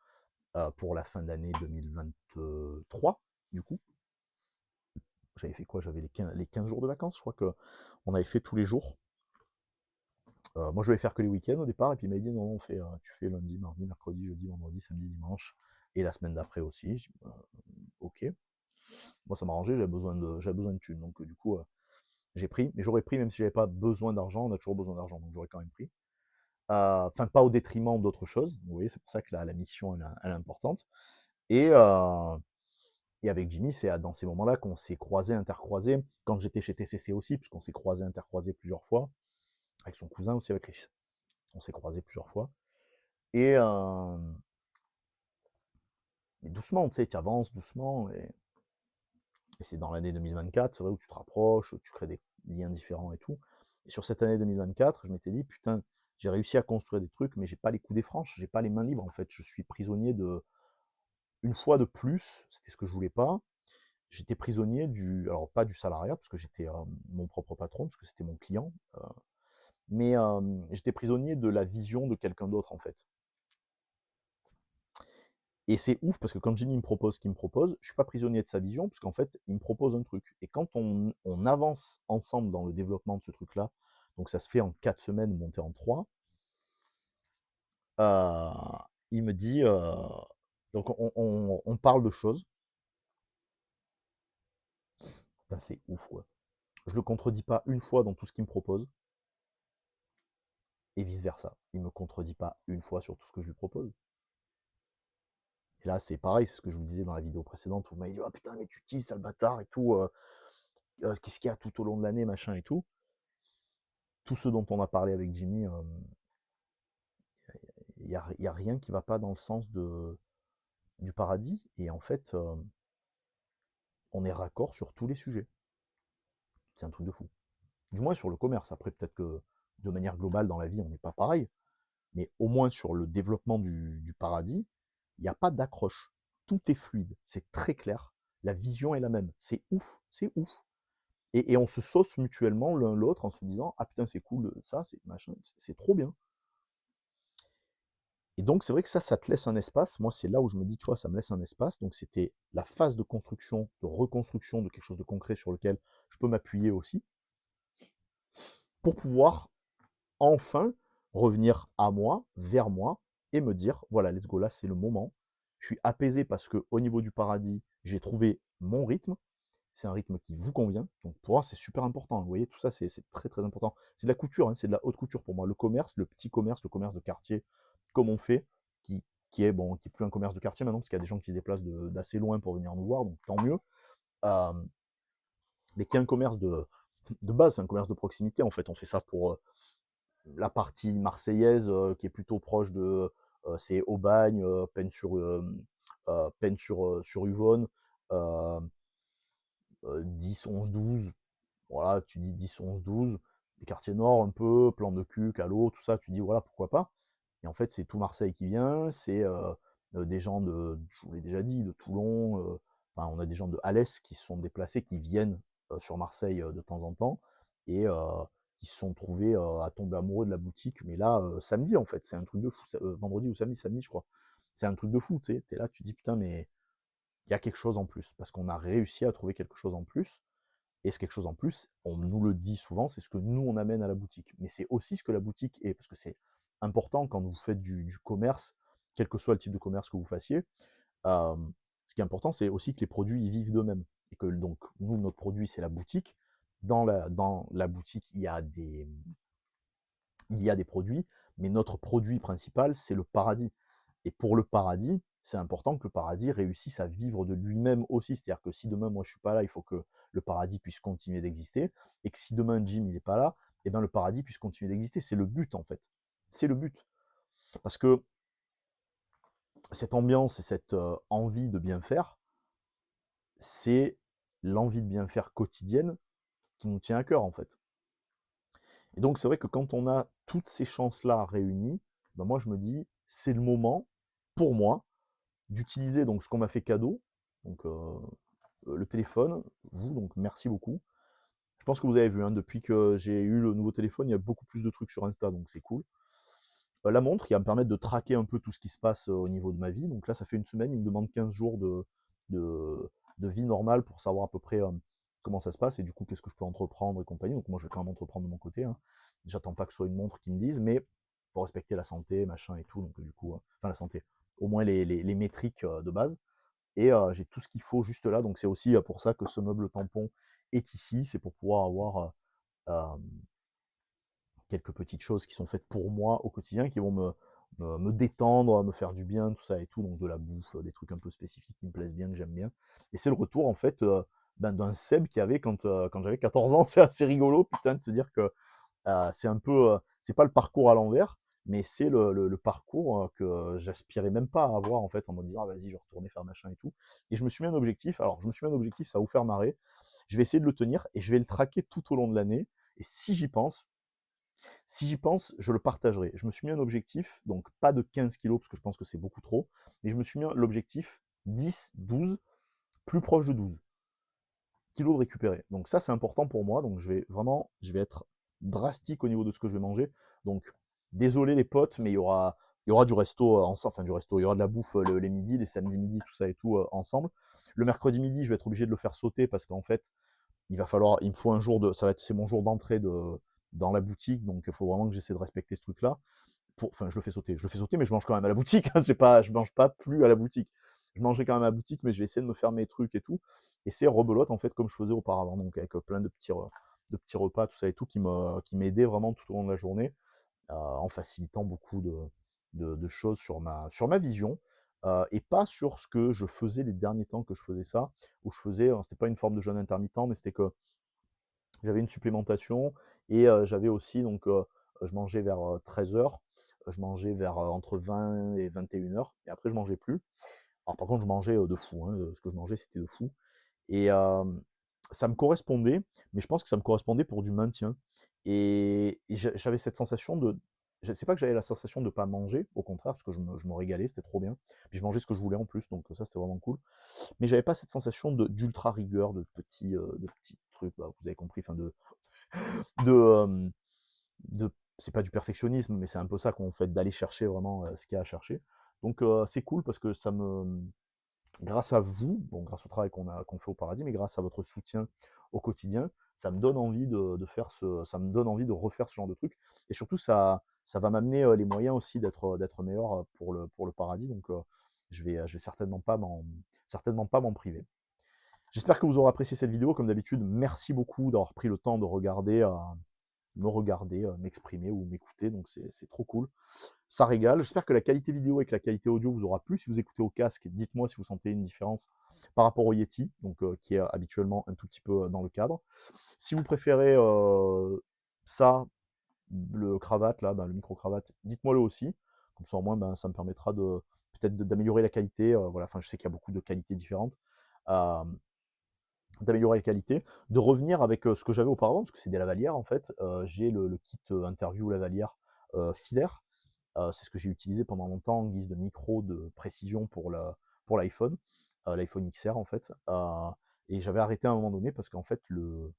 [SPEAKER 1] pour la fin d'année 2023, du coup. J'avais fait quoi? J'avais les 15 jours de vacances, je crois qu'on avait fait tous les jours. Moi, je voulais faire que les week-ends au départ, et puis il m'a dit, non, tu fais lundi, mardi, mercredi, jeudi, vendredi, samedi, dimanche, et la semaine d'après aussi. Je dis, ok. Moi, ça m'arrangeait, j'avais besoin de thunes, donc du coup, j'ai pris, mais j'aurais pris même si j'avais pas besoin d'argent, on a toujours besoin d'argent, donc j'aurais quand même pris. Enfin, pas au détriment d'autres choses, vous voyez, c'est pour ça que la mission, elle est importante. Et, et avec Jimmy, c'est dans ces moments-là qu'on s'est croisés, intercroisés, quand j'étais chez TCC aussi, puisqu'on s'est croisés, intercroisés plusieurs fois, avec son cousin aussi, avec Rich. On s'est croisés plusieurs fois. Et doucement, tu sais, tu avances doucement, et c'est dans l'année 2024, c'est vrai, où tu te rapproches, où tu crées des liens différents et tout. Et sur cette année 2024, je m'étais dit, putain, j'ai réussi à construire des trucs, mais j'ai pas les coups des franches, j'ai pas les mains libres en fait. Je suis prisonnier une fois de plus, c'était ce que je voulais pas. J'étais prisonnier alors pas du salariat, parce que j'étais mon propre patron, parce que c'était mon client, mais j'étais prisonnier de la vision de quelqu'un d'autre en fait. Et c'est ouf parce que quand Jimmy me propose ce qu'il me propose, je suis pas prisonnier de sa vision, parce qu'en fait, il me propose un truc. Et quand on avance ensemble dans le développement de ce truc-là, donc ça se fait en 4 semaines, monté en 3, il me dit, donc on parle de choses, putain, c'est ouf, quoi. Je le contredis pas une fois dans tout ce qu'il me propose, et vice-versa. Il me contredit pas une fois sur tout ce que je lui propose. Et là, c'est pareil, c'est ce que je vous disais dans la vidéo précédente, où vous m'avez dit, ah putain, mais tu teases, sale bâtard, et tout, qu'est-ce qu'il y a tout au long de l'année, machin et tout. Tout ce dont on a parlé avec Jimmy, il n'y a rien qui ne va pas dans le sens du paradis. Et en fait, on est raccord sur tous les sujets. C'est un truc de fou. Du moins sur le commerce. Après, peut-être que de manière globale dans la vie, on n'est pas pareil. Mais au moins sur le développement du paradis, il n'y a pas d'accroche. Tout est fluide, c'est très clair. La vision est la même. C'est ouf, c'est ouf. Et on se sauce mutuellement l'un l'autre en se disant ah putain c'est cool ça, c'est machin, c'est trop bien. Et donc c'est vrai que ça te laisse un espace. Moi c'est là où je me dis tu vois ça me laisse un espace. Donc c'était la phase de construction, de reconstruction de quelque chose de concret sur lequel je peux m'appuyer aussi pour pouvoir enfin revenir à moi, vers moi, et me dire, voilà, let's go, là, c'est le moment. Je suis apaisé parce que au niveau du paradis, j'ai trouvé mon rythme. C'est un rythme qui vous convient. Donc pour moi, c'est super important. Vous voyez, tout ça, c'est très très important. C'est de la couture, hein, c'est de la haute couture pour moi. Le commerce, le petit commerce, le commerce de quartier, comme on fait, qui est bon, qui est plus un commerce de quartier maintenant, parce qu'il y a des gens qui se déplacent d'assez loin pour venir nous voir, donc tant mieux. Euh, mais qui est un commerce de base, c'est un commerce de proximité. En fait, on fait ça pour la partie marseillaise qui est plutôt proche de c'est Aubagne, Penn sur Yvonne, euh, 10, 11, 12. Voilà, tu dis 10, 11, 12. Les quartiers nord un peu, plan de cul, Callot, tout ça, tu dis voilà, pourquoi pas. Et en fait, c'est tout Marseille qui vient, c'est des gens je vous l'ai déjà dit, de Toulon, enfin, on a des gens de Alès qui se sont déplacés, qui viennent sur Marseille de temps en temps, et qui se sont trouvés à tomber amoureux de la boutique. Mais là, samedi, en fait, c'est un truc de fou. Vendredi ou samedi, je crois. C'est un truc de fou, tu sais. T'es là, tu dis putain, mais il y a quelque chose en plus. Parce qu'on a réussi à trouver quelque chose en plus. Et ce quelque chose en plus, on nous le dit souvent, c'est ce que nous, on amène à la boutique. Mais c'est aussi ce que la boutique est, parce que c'est important quand vous faites du commerce, quel que soit le type de commerce que vous fassiez. euh, Ce qui est important, c'est aussi que les produits ils vivent d'eux-mêmes. Et que donc, nous, notre produit, c'est la boutique. Dans la boutique, il y a des produits, mais notre produit principal, c'est le paradis. Et pour le paradis, c'est important que le paradis réussisse à vivre de lui-même aussi. C'est-à-dire que si demain, moi, je suis pas là, il faut que le paradis puisse continuer d'exister. Et que si demain, Jim, il n'est pas là, eh ben, le paradis puisse continuer d'exister. C'est le but, en fait. C'est le but. Parce que cette ambiance et cette envie de bien faire, c'est l'envie de bien faire quotidienne qui nous tient à cœur, en fait. Et donc, c'est vrai que quand on a toutes ces chances-là réunies, ben moi, je me dis, c'est le moment, pour moi, d'utiliser donc ce qu'on m'a fait cadeau, donc le téléphone, vous, donc merci beaucoup. Je pense que vous avez vu, hein, depuis que j'ai eu le nouveau téléphone, il y a beaucoup plus de trucs sur Insta, donc c'est cool. La montre qui va me permettre de traquer un peu tout ce qui se passe au niveau de ma vie. Donc là, ça fait une semaine, il me demande 15 jours de, de vie normale pour savoir à peu près comment ça se passe et du coup, qu'est-ce que je peux entreprendre et compagnie. Donc moi, je vais quand même entreprendre de mon côté, hein. J'attends pas que ce soit une montre qui me dise, mais il faut respecter la santé, machin et tout. Donc du coup, enfin la santé, au moins les métriques de base. Et j'ai tout ce qu'il faut juste là. Donc c'est aussi pour ça que ce meuble tampon est ici. C'est pour pouvoir avoir euh, quelques petites choses qui sont faites pour moi au quotidien, qui vont me détendre, me faire du bien, tout ça et tout. Donc de la bouffe, des trucs un peu spécifiques qui me plaisent bien, que j'aime bien. Et c'est le retour en fait d'un Seb qui avait quand j'avais 14 ans. C'est assez rigolo, putain, de se dire que c'est un peu, c'est pas le parcours à l'envers, mais c'est le parcours que j'aspirais même pas à avoir en fait, en me disant ah, vas-y, je vais retourner faire machin et tout. Et je me suis mis un objectif. Alors, je me suis mis un objectif, ça va vous faire marrer. Je vais essayer de le tenir et je vais le traquer tout au long de l'année. Et si j'y pense, je le partagerai. Je me suis mis un objectif, donc pas de 15 kilos, parce que je pense que c'est beaucoup trop, mais je me suis mis l'objectif 10, 12, plus proche de 12 kilos de récupérer. Donc ça, c'est important pour moi. Donc je vais être drastique au niveau de ce que je vais manger. Donc désolé les potes, mais il y aura du resto ensemble, enfin du resto, il y aura de la bouffe les midis, les samedis midi, tout ça et tout ensemble. Le mercredi midi, je vais être obligé de le faire sauter parce qu'en fait, il me faut un jour c'est mon jour d'entrée dans la boutique, donc il faut vraiment que j'essaie de respecter ce truc-là. Enfin, je le fais sauter, mais je mange quand même à la boutique, hein, je mange pas plus à la boutique. Je mangeais quand même à la boutique, mais je vais essayer de me faire mes trucs et tout. Et c'est rebelote, en fait, comme je faisais auparavant, donc avec plein de petits repas, tout ça et tout, qui m'aidaient vraiment tout au long de la journée, en facilitant beaucoup de choses sur ma vision. Et pas sur ce que je faisais les derniers temps que je faisais ça, où c'était pas une forme de jeûne intermittent, mais c'était que j'avais une supplémentation et j'avais aussi, donc, je mangeais vers 13 h, je mangeais vers entre 20 et 21 h, et après je mangeais plus. Alors par contre, je mangeais de fou, hein, ce que je mangeais, c'était de fou. Et ça me correspondait, mais je pense que ça me correspondait pour du maintien. Et j'avais cette sensation de. Je sais pas que j'avais la sensation de ne pas manger, au contraire, parce que je me régalais, c'était trop bien. Puis je mangeais ce que je voulais en plus, donc ça c'était vraiment cool. Mais j'avais pas cette sensation d'ultra rigueur, de petits trucs, bah, vous avez compris, enfin de, de c'est pas du perfectionnisme, mais c'est un peu ça qu'on fait, d'aller chercher vraiment ce qu'il y a à chercher. Donc c'est cool parce que ça me, grâce à vous, bon, grâce au travail qu'on fait au paradis, mais grâce à votre soutien au quotidien, ça me donne envie de faire ça me donne envie de refaire ce genre de truc. Et surtout, ça va m'amener les moyens aussi d'être meilleur pour le paradis. Donc, je vais certainement pas m'en priver. J'espère que vous aurez apprécié cette vidéo. Comme d'habitude, merci beaucoup d'avoir pris le temps de me regarder, m'exprimer ou m'écouter. Donc, c'est trop cool. Ça régale. J'espère que la qualité vidéo et que la qualité audio vous aura plu. Si vous écoutez au casque, dites-moi si vous sentez une différence par rapport au Yeti, donc qui est habituellement un tout petit peu dans le cadre. Si vous préférez ça, le cravate là, ben, le micro-cravate, dites-moi le aussi. Comme ça au moins, ben, ça me permettra de peut-être d'améliorer la qualité. Voilà, enfin, je sais qu'il y a beaucoup de qualités différentes. Euh, d'améliorer la qualité, de revenir avec ce que j'avais auparavant, parce que c'est des lavalières en fait. J'ai le kit interview lavalière filaire. C'est ce que j'ai utilisé pendant longtemps en guise de micro de précision pour l'iPhone, l'iPhone XR en fait. Et j'avais arrêté à un moment donné parce qu'en fait le,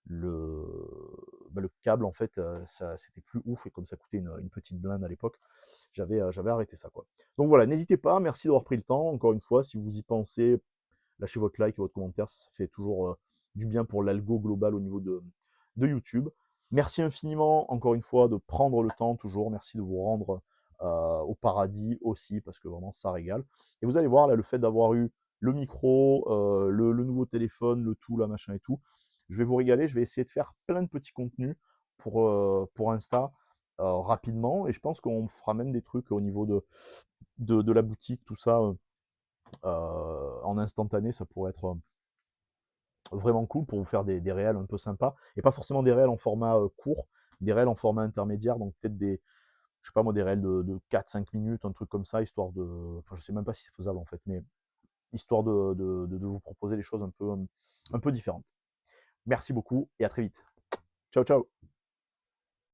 [SPEAKER 1] le câble en fait ça c'était plus ouf, et comme ça coûtait une petite blinde à l'époque, j'avais arrêté ça quoi. Donc voilà, n'hésitez pas, merci d'avoir pris le temps. Encore une fois, si vous y pensez, lâchez votre like et votre commentaire, ça fait toujours du bien pour l'algo global au niveau de YouTube. Merci infiniment, encore une fois, de prendre le temps, toujours. Merci de vous rendre au paradis aussi, parce que vraiment, ça régale. Et vous allez voir, là, le fait d'avoir eu le micro, le nouveau téléphone, le tout, là, machin et tout, je vais vous régaler. Je vais essayer de faire plein de petits contenus pour Insta rapidement. Et je pense qu'on fera même des trucs au niveau de la boutique, tout ça. En instantané, ça pourrait être vraiment cool pour vous faire des réels un peu sympas, et pas forcément des réels en format court, des réels en format intermédiaire, donc peut-être je sais pas moi, des réels de 4-5 minutes, un truc comme ça, histoire de, enfin je sais même pas si c'est faisable en fait, mais histoire de vous proposer des choses un peu différentes. Merci beaucoup et à très vite. Ciao ciao.